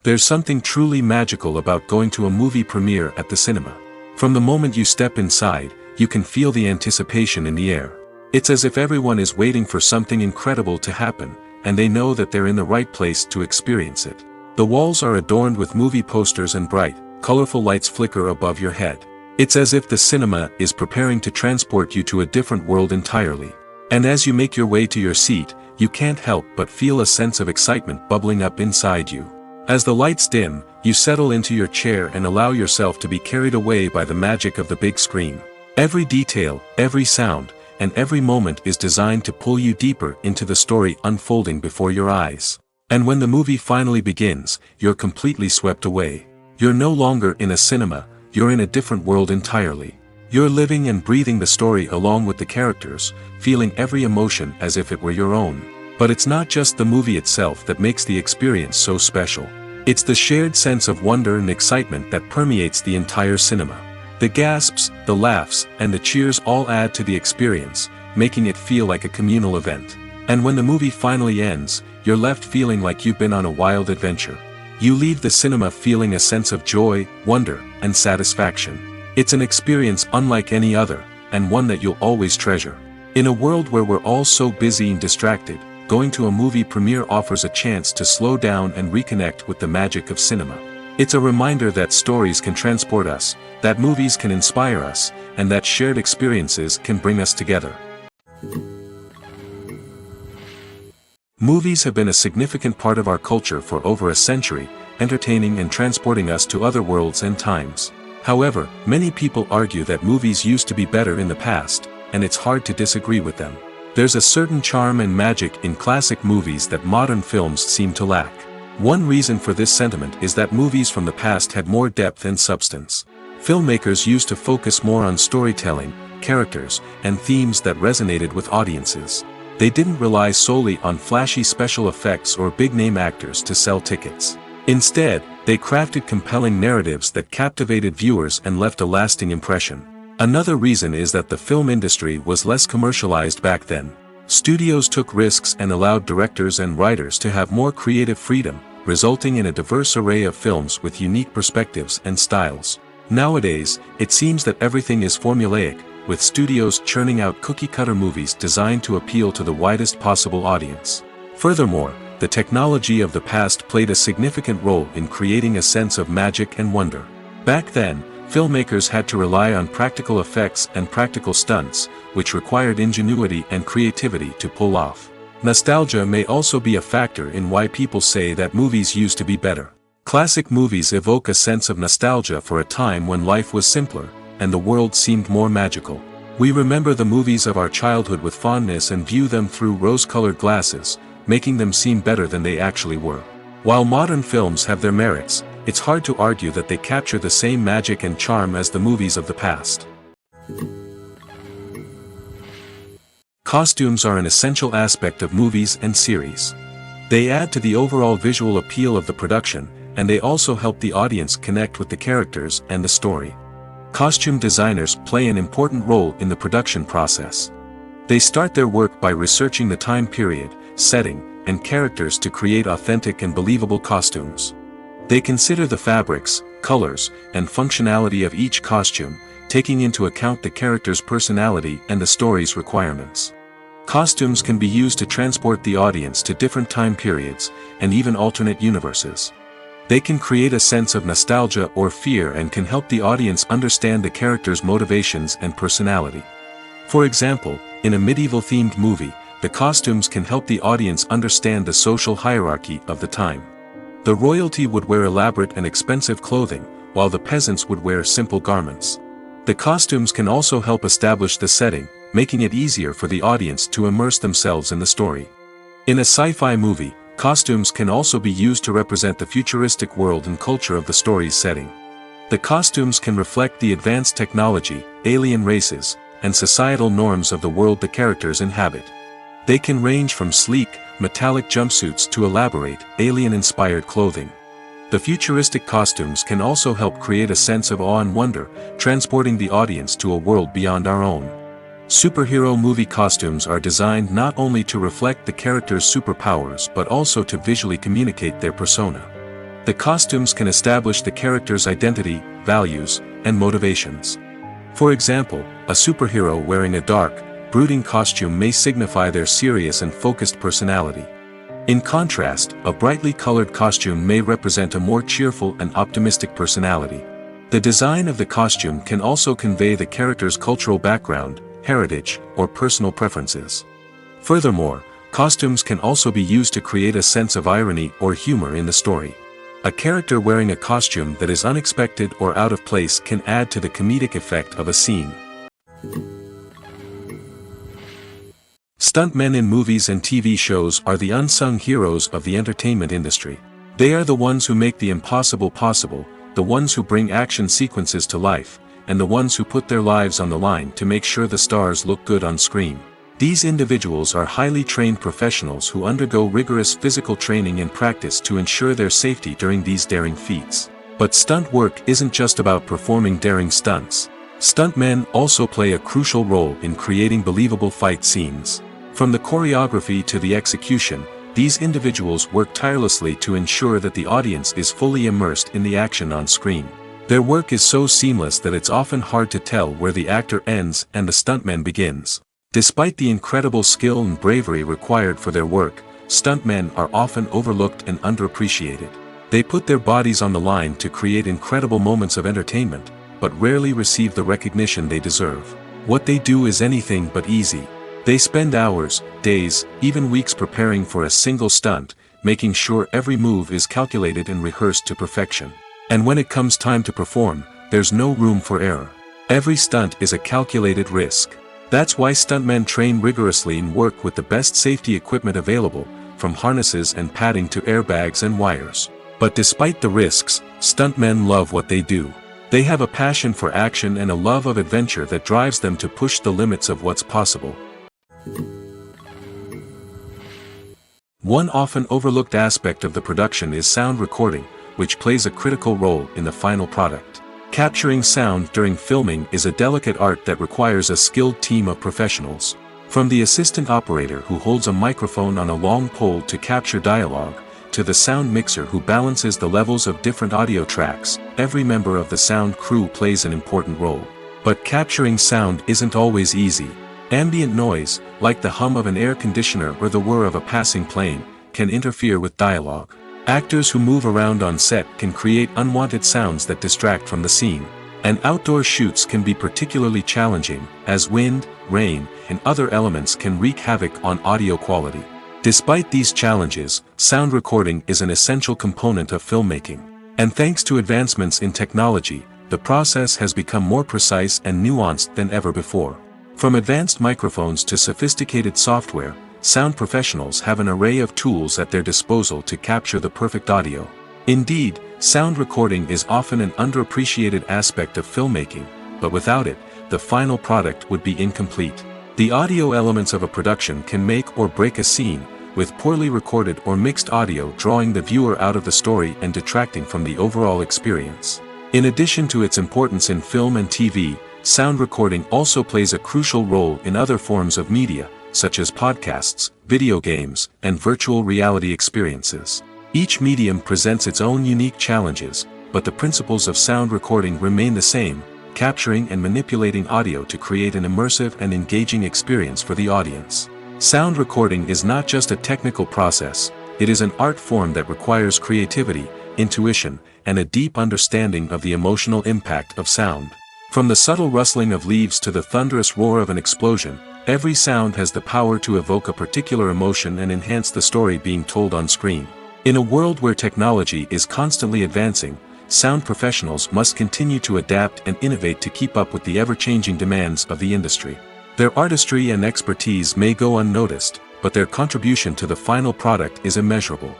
There's something truly magical about going to a movie premiere at the cinema. From the moment you step inside, you can feel the anticipation in the air. It's as if everyone is waiting for something incredible to happen, and they know that they're in the right place to experience it. The walls are adorned with movie posters and bright, colorful lights flicker above your head. It's as if the cinema is preparing to transport you to a different world entirely. And as you make your way to your seat, you can't help but feel a sense of excitement bubbling up inside you. As the lights dim, you settle into your chair and allow yourself to be carried away by the magic of the big screen. Every detail, every sound, and every moment is designed to pull you deeper into the story unfolding before your eyes. And when the movie finally begins, you're completely swept away. You're no longer in a cinema, you're in a different world entirely. You're living and breathing the story along with the characters, feeling every emotion as if it were your own. But it's not just the movie itself that makes the experience so special. It's the shared sense of wonder and excitement that permeates the entire cinema. The gasps, the laughs, and the cheers all add to the experience, making it feel like a communal event. And when the movie finally ends, you're left feeling like you've been on a wild adventure. You leave the cinema feeling a sense of joy, wonder, and satisfaction. It's an experience unlike any other, and one that you'll always treasure. In a world where we're all so busy and distracted, going to a movie premiere offers a chance to slow down and reconnect with the magic of cinema. It's a reminder that stories can transport us, that movies can inspire us, and that shared experiences can bring us together. Movies have been a significant part of our culture for over a century, entertaining and transporting us to other worlds and times. However, many people argue that movies used to be better in the past, and it's hard to disagree with them. There's a certain charm and magic in classic movies that modern films seem to lack. One reason for this sentiment is that movies from the past had more depth and substance. Filmmakers used to focus more on storytelling, characters, and themes that resonated with audiences. They didn't rely solely on flashy special effects or big-name actors to sell tickets. Instead, they crafted compelling narratives that captivated viewers and left a lasting impression. Another reason is that the film industry was less commercialized back then. Studios took risks and allowed directors and writers to have more creative freedom, resulting in a diverse array of films with unique perspectives and styles. Nowadays, it seems that everything is formulaic, with studios churning out cookie-cutter movies designed to appeal to the widest possible audience. Furthermore, the technology of the past played a significant role in creating a sense of magic and wonder. Back then, filmmakers had to rely on practical effects and practical stunts, which required ingenuity and creativity to pull off. Nostalgia may also be a factor in why people say that movies used to be better. Classic movies evoke a sense of nostalgia for a time when life was simpler, and the world seemed more magical. We remember the movies of our childhood with fondness and view them through rose-colored glasses, making them seem better than they actually were. While modern films have their merits, it's hard to argue that they capture the same magic and charm as the movies of the past. Costumes are an essential aspect of movies and series. They add to the overall visual appeal of the production, and they also help the audience connect with the characters and the story. Costume designers play an important role in the production process. They start their work by researching the time period, setting, and characters to create authentic and believable costumes. They consider the fabrics, colors, and functionality of each costume, taking into account the character's personality and the story's requirements. Costumes can be used to transport the audience to different time periods, and even alternate universes. They can create a sense of nostalgia or fear and can help the audience understand the character's motivations and personality. For example, in a medieval-themed movie, the costumes can help the audience understand the social hierarchy of the time. The royalty would wear elaborate and expensive clothing, while the peasants would wear simple garments. The costumes can also help establish the setting, making it easier for the audience to immerse themselves in the story. In a sci-fi movie, costumes can also be used to represent the futuristic world and culture of the story's setting. The costumes can reflect the advanced technology, alien races, and societal norms of the world the characters inhabit. They can range from sleek, metallic jumpsuits to elaborate, alien-inspired clothing. The futuristic costumes can also help create a sense of awe and wonder, transporting the audience to a world beyond our own. Superhero movie costumes are designed not only to reflect the character's superpowers but also to visually communicate their persona. The costumes can establish the character's identity, values, and motivations. For example, a superhero wearing a dark, brooding costume may signify their serious and focused personality. In contrast, a brightly colored costume may represent a more cheerful and optimistic personality. The design of the costume can also convey the character's cultural background, heritage, or personal preferences. Furthermore, costumes can also be used to create a sense of irony or humor in the story. A character wearing a costume that is unexpected or out of place can add to the comedic effect of a scene. Stuntmen in movies and TV shows are the unsung heroes of the entertainment industry. They are the ones who make the impossible possible, the ones who bring action sequences to life, and the ones who put their lives on the line to make sure the stars look good on screen. These individuals are highly trained professionals who undergo rigorous physical training and practice to ensure their safety during these daring feats. But stunt work isn't just about performing daring stunts. Stuntmen also play a crucial role in creating believable fight scenes. From the choreography to the execution, these individuals work tirelessly to ensure that the audience is fully immersed in the action on screen. Their work is so seamless that it's often hard to tell where the actor ends and the stuntman begins. Despite the incredible skill and bravery required for their work, stuntmen are often overlooked and underappreciated. They put their bodies on the line to create incredible moments of entertainment, but rarely receive the recognition they deserve. What they do is anything but easy. They spend hours, days, even weeks preparing for a single stunt, making sure every move is calculated and rehearsed to perfection. And when it comes time to perform, there's no room for error. Every stunt is a calculated risk. That's why stuntmen train rigorously and work with the best safety equipment available, from harnesses and padding to airbags and wires. But despite the risks, stuntmen love what they do. They have a passion for action and a love of adventure that drives them to push the limits of what's possible. One often overlooked aspect of the production is sound recording, which plays a critical role in the final product. Capturing sound during filming is a delicate art that requires a skilled team of professionals. From the assistant operator who holds a microphone on a long pole to capture dialogue, to the sound mixer who balances the levels of different audio tracks, every member of the sound crew plays an important role. But capturing sound isn't always easy. Ambient noise, like the hum of an air conditioner or the whir of a passing plane, can interfere with dialogue. Actors who move around on set can create unwanted sounds that distract from the scene. And outdoor shoots can be particularly challenging, as wind, rain, and other elements can wreak havoc on audio quality. Despite these challenges, sound recording is an essential component of filmmaking. And thanks to advancements in technology, the process has become more precise and nuanced than ever before. From advanced microphones to sophisticated software, sound professionals have an array of tools at their disposal to capture the perfect audio. Indeed, sound recording is often an underappreciated aspect of filmmaking, but without it, the final product would be incomplete. The audio elements of a production can make or break a scene, with poorly recorded or mixed audio drawing the viewer out of the story and detracting from the overall experience. In addition to its importance in film and TV, sound recording also plays a crucial role in other forms of media, such as podcasts, video games, and virtual reality experiences. Each medium presents its own unique challenges, but the principles of sound recording remain the same, capturing and manipulating audio to create an immersive and engaging experience for the audience. Sound recording is not just a technical process, it is an art form that requires creativity, intuition, and a deep understanding of the emotional impact of sound. From the subtle rustling of leaves to the thunderous roar of an explosion, every sound has the power to evoke a particular emotion and enhance the story being told on screen. In a world where technology is constantly advancing, sound professionals must continue to adapt and innovate to keep up with the ever-changing demands of the industry. Their artistry and expertise may go unnoticed, but their contribution to the final product is immeasurable.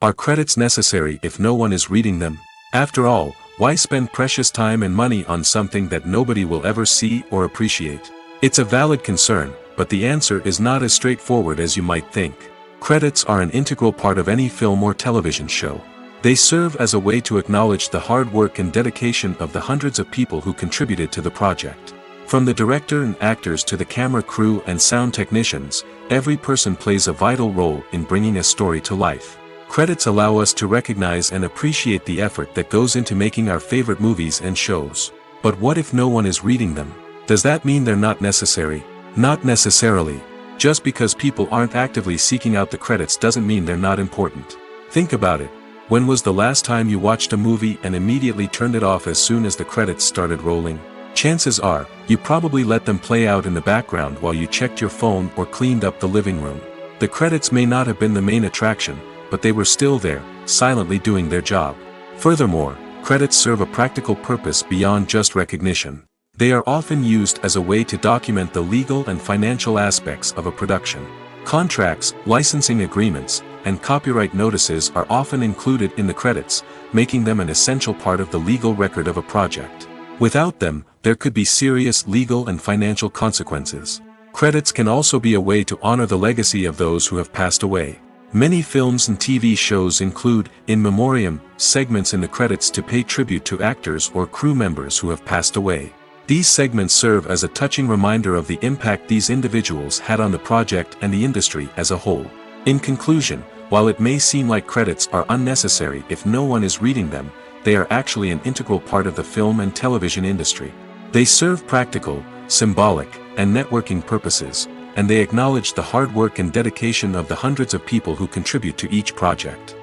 Are credits necessary if no one is reading them? After all, why spend precious time and money on something that nobody will ever see or appreciate? It's a valid concern, but the answer is not as straightforward as you might think. Credits are an integral part of any film or television show. They serve as a way to acknowledge the hard work and dedication of the hundreds of people who contributed to the project. From the director and actors to the camera crew and sound technicians, every person plays a vital role in bringing a story to life. Credits allow us to recognize and appreciate the effort that goes into making our favorite movies and shows. But what if no one is reading them? Does that mean they're not necessary? Not necessarily. Just because people aren't actively seeking out the credits doesn't mean they're not important. Think about it. When was the last time you watched a movie and immediately turned it off as soon as the credits started rolling? Chances are, you probably let them play out in the background while you checked your phone or cleaned up the living room. The credits may not have been the main attraction, but they were still there, silently doing their job. Furthermore, credits serve a practical purpose beyond just recognition. They are often used as a way to document the legal and financial aspects of a production. Contracts, licensing agreements, and copyright notices are often included in the credits, making them an essential part of the legal record of a project. Without them, there could be serious legal and financial consequences. Credits can also be a way to honor the legacy of those who have passed away. Many films and TV shows include, in memoriam, segments in the credits to pay tribute to actors or crew members who have passed away. These segments serve as a touching reminder of the impact these individuals had on the project and the industry as a whole. In conclusion, while it may seem like credits are unnecessary if no one is reading them, they are actually an integral part of the film and television industry. They serve practical, symbolic, and networking purposes, and they acknowledge the hard work and dedication of the hundreds of people who contribute to each project.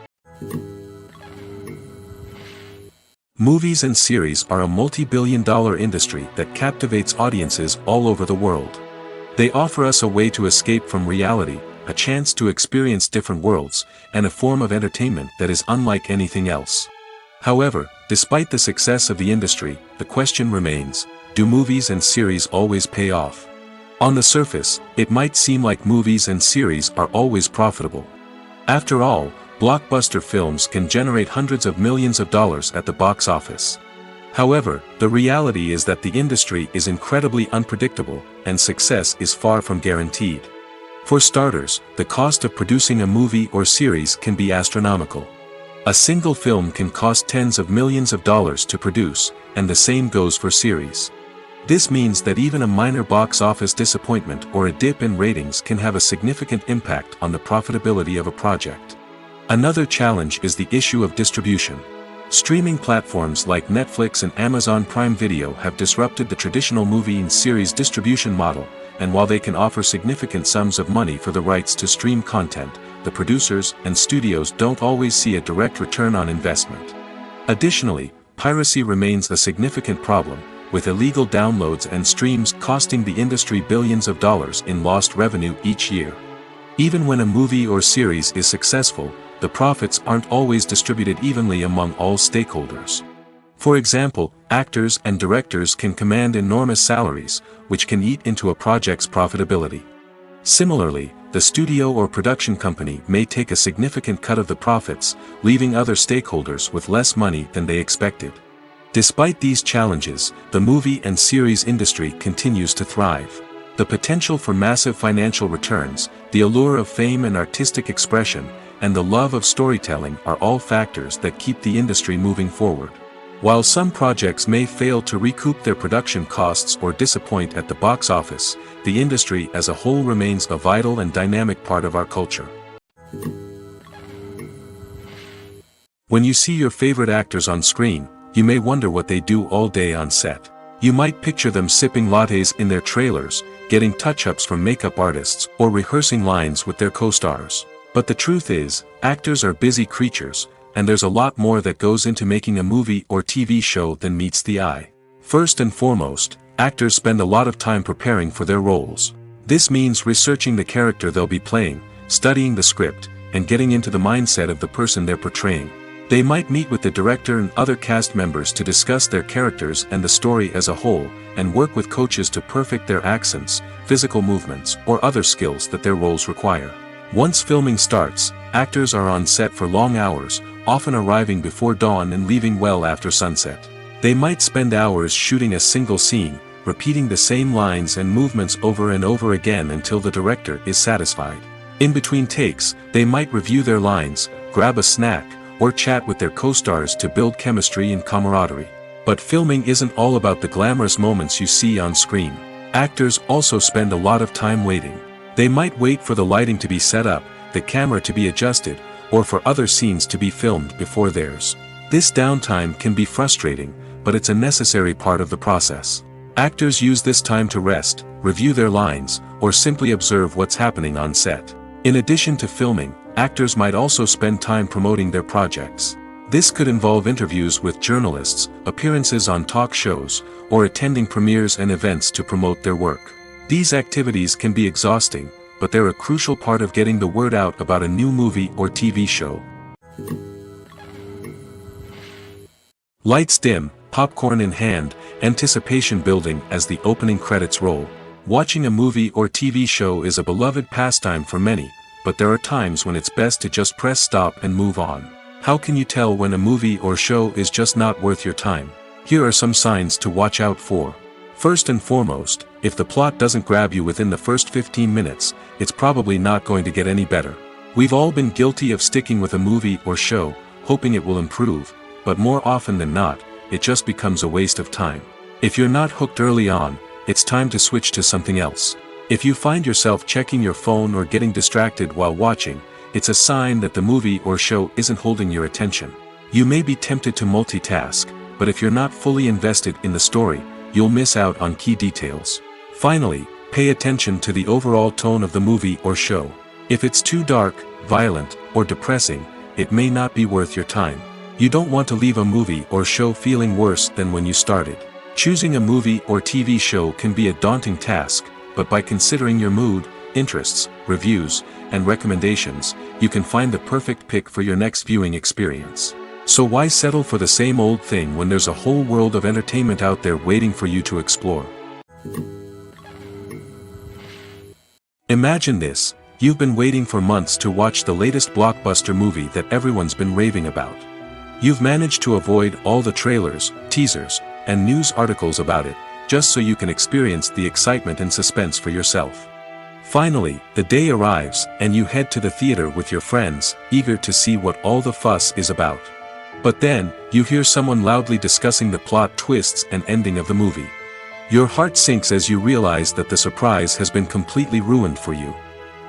Movies and series are a multi-billion-dollar industry that captivates audiences all over the world. They offer us a way to escape from reality, a chance to experience different worlds, and a form of entertainment that is unlike anything else. However, despite the success of the industry, the question remains, do movies and series always pay off? On the surface, it might seem like movies and series are always profitable. After all, blockbuster films can generate hundreds of millions of dollars at the box office. However, the reality is that the industry is incredibly unpredictable, and success is far from guaranteed. For starters, the cost of producing a movie or series can be astronomical. A single film can cost tens of millions of dollars to produce, and the same goes for series. This means that even a minor box office disappointment or a dip in ratings can have a significant impact on the profitability of a project. Another challenge is the issue of distribution. Streaming platforms like Netflix and Amazon Prime Video have disrupted the traditional movie and series distribution model, and while they can offer significant sums of money for the rights to stream content, the producers and studios don't always see a direct return on investment. Additionally, piracy remains a significant problem, with illegal downloads and streams costing the industry billions of dollars in lost revenue each year. Even when a movie or series is successful, the profits aren't always distributed evenly among all stakeholders. For example, actors and directors can command enormous salaries, which can eat into a project's profitability. Similarly, the studio or production company may take a significant cut of the profits, leaving other stakeholders with less money than they expected. Despite these challenges, the movie and series industry continues to thrive. The potential for massive financial returns, the allure of fame and artistic expression, and the love of storytelling are all factors that keep the industry moving forward. While some projects may fail to recoup their production costs or disappoint at the box office, the industry as a whole remains a vital and dynamic part of our culture. When you see your favorite actors on screen, you may wonder what they do all day on set. You might picture them sipping lattes in their trailers, getting touch-ups from makeup artists, or rehearsing lines with their co-stars. But the truth is, actors are busy creatures, and there's a lot more that goes into making a movie or TV show than meets the eye. First and foremost, actors spend a lot of time preparing for their roles. This means researching the character they'll be playing, studying the script, and getting into the mindset of the person they're portraying. They might meet with the director and other cast members to discuss their characters and the story as a whole, and work with coaches to perfect their accents, physical movements, or other skills that their roles require. Once filming starts, actors are on set for long hours, often arriving before dawn and leaving well after sunset. They might spend hours shooting a single scene, repeating the same lines and movements over and over again until the director is satisfied. In between takes, they might review their lines, grab a snack, or chat with their co-stars to build chemistry and camaraderie. But filming isn't all about the glamorous moments you see on screen. Actors also spend a lot of time waiting. They might wait for the lighting to be set up, the camera to be adjusted, or for other scenes to be filmed before theirs. This downtime can be frustrating, but it's a necessary part of the process. Actors use this time to rest, review their lines, or simply observe what's happening on set. In addition to filming, actors might also spend time promoting their projects. This could involve interviews with journalists, appearances on talk shows, or attending premieres and events to promote their work. These activities can be exhausting, but they're a crucial part of getting the word out about a new movie or TV show. Lights dim, popcorn in hand, anticipation building as the opening credits roll. Watching a movie or TV show is a beloved pastime for many, but there are times when it's best to just press stop and move on. How can you tell when a movie or show is just not worth your time? Here are some signs to watch out for. First and foremost, if the plot doesn't grab you within the first 15 minutes, it's probably not going to get any better. We've all been guilty of sticking with a movie or show, hoping it will improve, but more often than not, it just becomes a waste of time. If you're not hooked early on, it's time to switch to something else. If you find yourself checking your phone or getting distracted while watching, it's a sign that the movie or show isn't holding your attention. You may be tempted to multitask, but if you're not fully invested in the story, you'll miss out on key details. Finally, pay attention to the overall tone of the movie or show. If it's too dark, violent, or depressing, it may not be worth your time. You don't want to leave a movie or show feeling worse than when you started. Choosing a movie or TV show can be a daunting task, but by considering your mood, interests, reviews, and recommendations, you can find the perfect pick for your next viewing experience. So why settle for the same old thing when there's a whole world of entertainment out there waiting for you to explore? Imagine this: you've been waiting for months to watch the latest blockbuster movie that everyone's been raving about. You've managed to avoid all the trailers, teasers, and news articles about it, just so you can experience the excitement and suspense for yourself. Finally, the day arrives, and you head to the theater with your friends, eager to see what all the fuss is about. But then, you hear someone loudly discussing the plot twists and ending of the movie. Your heart sinks as you realize that the surprise has been completely ruined for you.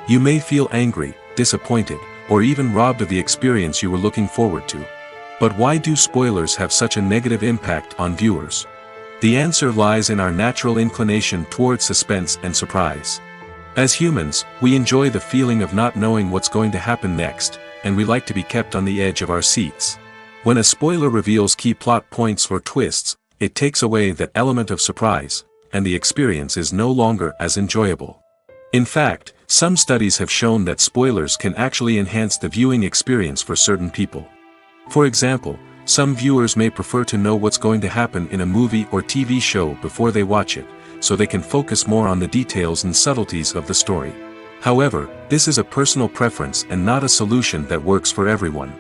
You may feel angry, disappointed, or even robbed of the experience you were looking forward to. But why do spoilers have such a negative impact on viewers? The answer lies in our natural inclination toward suspense and surprise. As humans, we enjoy the feeling of not knowing what's going to happen next, and we like to be kept on the edge of our seats. When a spoiler reveals key plot points or twists, it takes away that element of surprise, and the experience is no longer as enjoyable. In fact, some studies have shown that spoilers can actually enhance the viewing experience for certain people. For example, some viewers may prefer to know what's going to happen in a movie or TV show before they watch it, so they can focus more on the details and subtleties of the story. However, this is a personal preference and not a solution that works for everyone.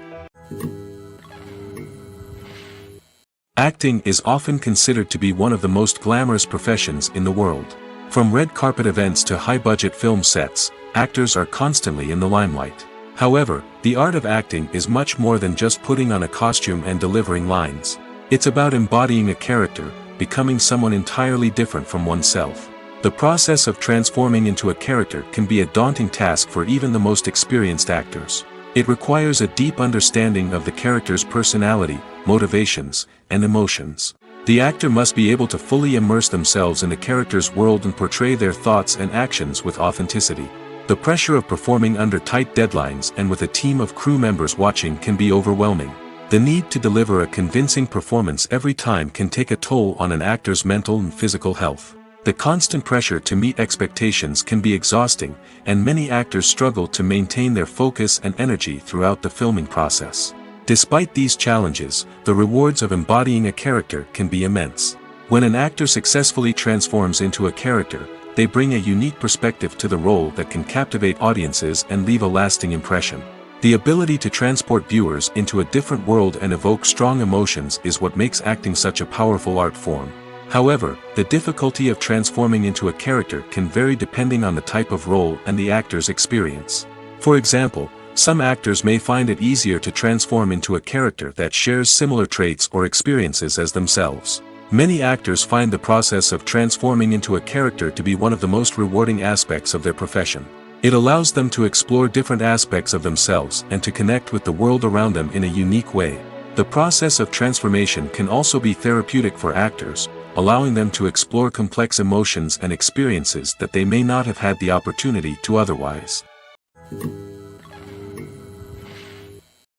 Acting is often considered to be one of the most glamorous professions in the world. From red carpet events to high-budget film sets, actors are constantly in the limelight. However, the art of acting is much more than just putting on a costume and delivering lines. It's about embodying a character, becoming someone entirely different from oneself. The process of transforming into a character can be a daunting task for even the most experienced actors. It requires a deep understanding of the character's personality, motivations, and emotions. The actor must be able to fully immerse themselves in the character's world and portray their thoughts and actions with authenticity. The pressure of performing under tight deadlines and with a team of crew members watching can be overwhelming. The need to deliver a convincing performance every time can take a toll on an actor's mental and physical health. The constant pressure to meet expectations can be exhausting, and many actors struggle to maintain their focus and energy throughout the filming process. Despite these challenges, the rewards of embodying a character can be immense. When an actor successfully transforms into a character, they bring a unique perspective to the role that can captivate audiences and leave a lasting impression. The ability to transport viewers into a different world and evoke strong emotions is what makes acting such a powerful art form. However, the difficulty of transforming into a character can vary depending on the type of role and the actor's experience. For example, some actors may find it easier to transform into a character that shares similar traits or experiences as themselves. Many actors find the process of transforming into a character to be one of the most rewarding aspects of their profession. It allows them to explore different aspects of themselves and to connect with the world around them in a unique way. The process of transformation can also be therapeutic for actors, allowing them to explore complex emotions and experiences that they may not have had the opportunity to otherwise.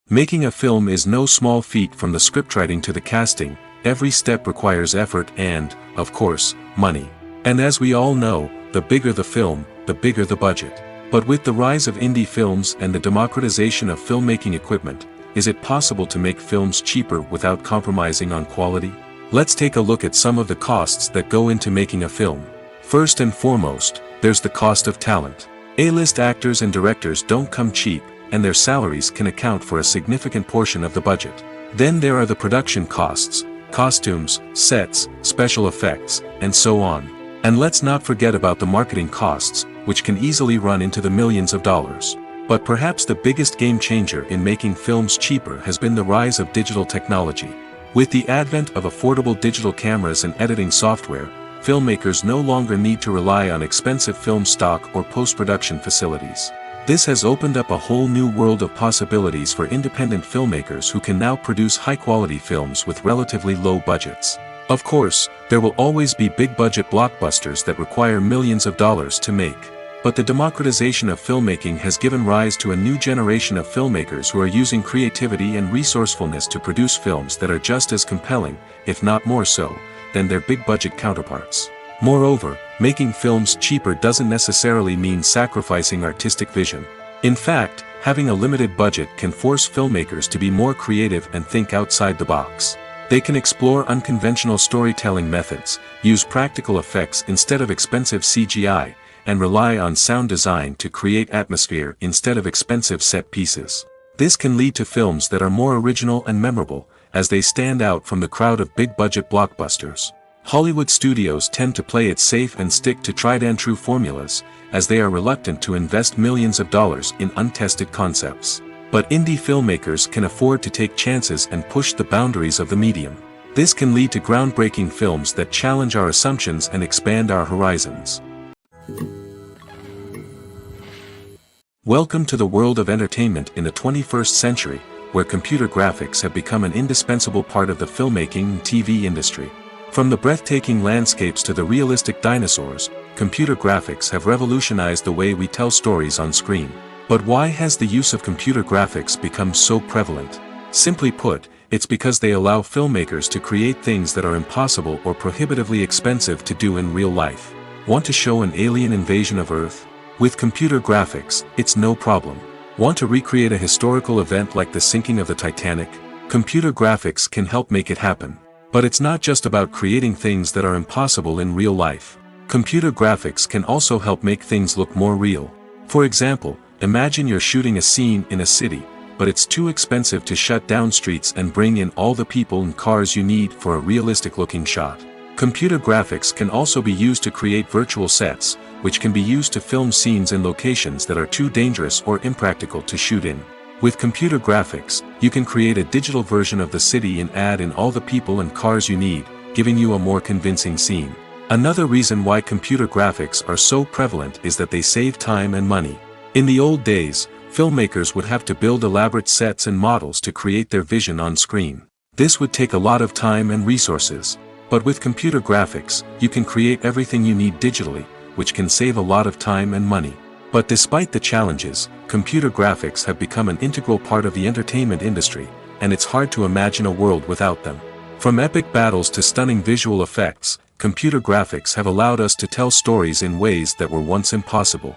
Making a film is no small feat. From the scriptwriting to the casting. Every step requires effort and, of course, money. And as we all know, the bigger the film, the bigger the budget. But with the rise of indie films and the democratization of filmmaking equipment, is it possible to make films cheaper without compromising on quality? Let's take a look at some of the costs that go into making a film. First and foremost, there's the cost of talent. A-list actors and directors don't come cheap, and their salaries can account for a significant portion of the budget. Then there are the production costs. Costumes, sets, special effects, and so on. And let's not forget about the marketing costs, which can easily run into the millions of dollars. But perhaps the biggest game changer in making films cheaper has been the rise of digital technology. With the advent of affordable digital cameras and editing software, filmmakers no longer need to rely on expensive film stock or post-production facilities. This has opened up a whole new world of possibilities for independent filmmakers who can now produce high-quality films with relatively low budgets. Of course, there will always be big-budget blockbusters that require millions of dollars to make. But the democratization of filmmaking has given rise to a new generation of filmmakers who are using creativity and resourcefulness to produce films that are just as compelling, if not more so, than their big-budget counterparts. Moreover, making films cheaper doesn't necessarily mean sacrificing artistic vision. In fact, having a limited budget can force filmmakers to be more creative and think outside the box. They can explore unconventional storytelling methods, use practical effects instead of expensive CGI, and rely on sound design to create atmosphere instead of expensive set pieces. This can lead to films that are more original and memorable, as they stand out from the crowd of big-budget blockbusters. Hollywood studios tend to play it safe and stick to tried-and-true formulas, as they are reluctant to invest millions of dollars in untested concepts. But indie filmmakers can afford to take chances and push the boundaries of the medium. This can lead to groundbreaking films that challenge our assumptions and expand our horizons. Welcome to the world of entertainment in the 21st century, where computer graphics have become an indispensable part of the filmmaking and TV industry. From the breathtaking landscapes to the realistic dinosaurs, computer graphics have revolutionized the way we tell stories on screen. But why has the use of computer graphics become so prevalent? Simply put, it's because they allow filmmakers to create things that are impossible or prohibitively expensive to do in real life. Want to show an alien invasion of Earth? With computer graphics, it's no problem. Want to recreate a historical event like the sinking of the Titanic? Computer graphics can help make it happen. But it's not just about creating things that are impossible in real life. Computer graphics can also help make things look more real. For example, imagine you're shooting a scene in a city, but it's too expensive to shut down streets and bring in all the people and cars you need for a realistic-looking shot. Computer graphics can also be used to create virtual sets, which can be used to film scenes in locations that are too dangerous or impractical to shoot in. With computer graphics, you can create a digital version of the city and add in all the people and cars you need, giving you a more convincing scene. Another reason why computer graphics are so prevalent is that they save time and money. In the old days, filmmakers would have to build elaborate sets and models to create their vision on screen. This would take a lot of time and resources. But with computer graphics, you can create everything you need digitally, which can save a lot of time and money. But despite the challenges, computer graphics have become an integral part of the entertainment industry, and it's hard to imagine a world without them. From epic battles to stunning visual effects, computer graphics have allowed us to tell stories in ways that were once impossible.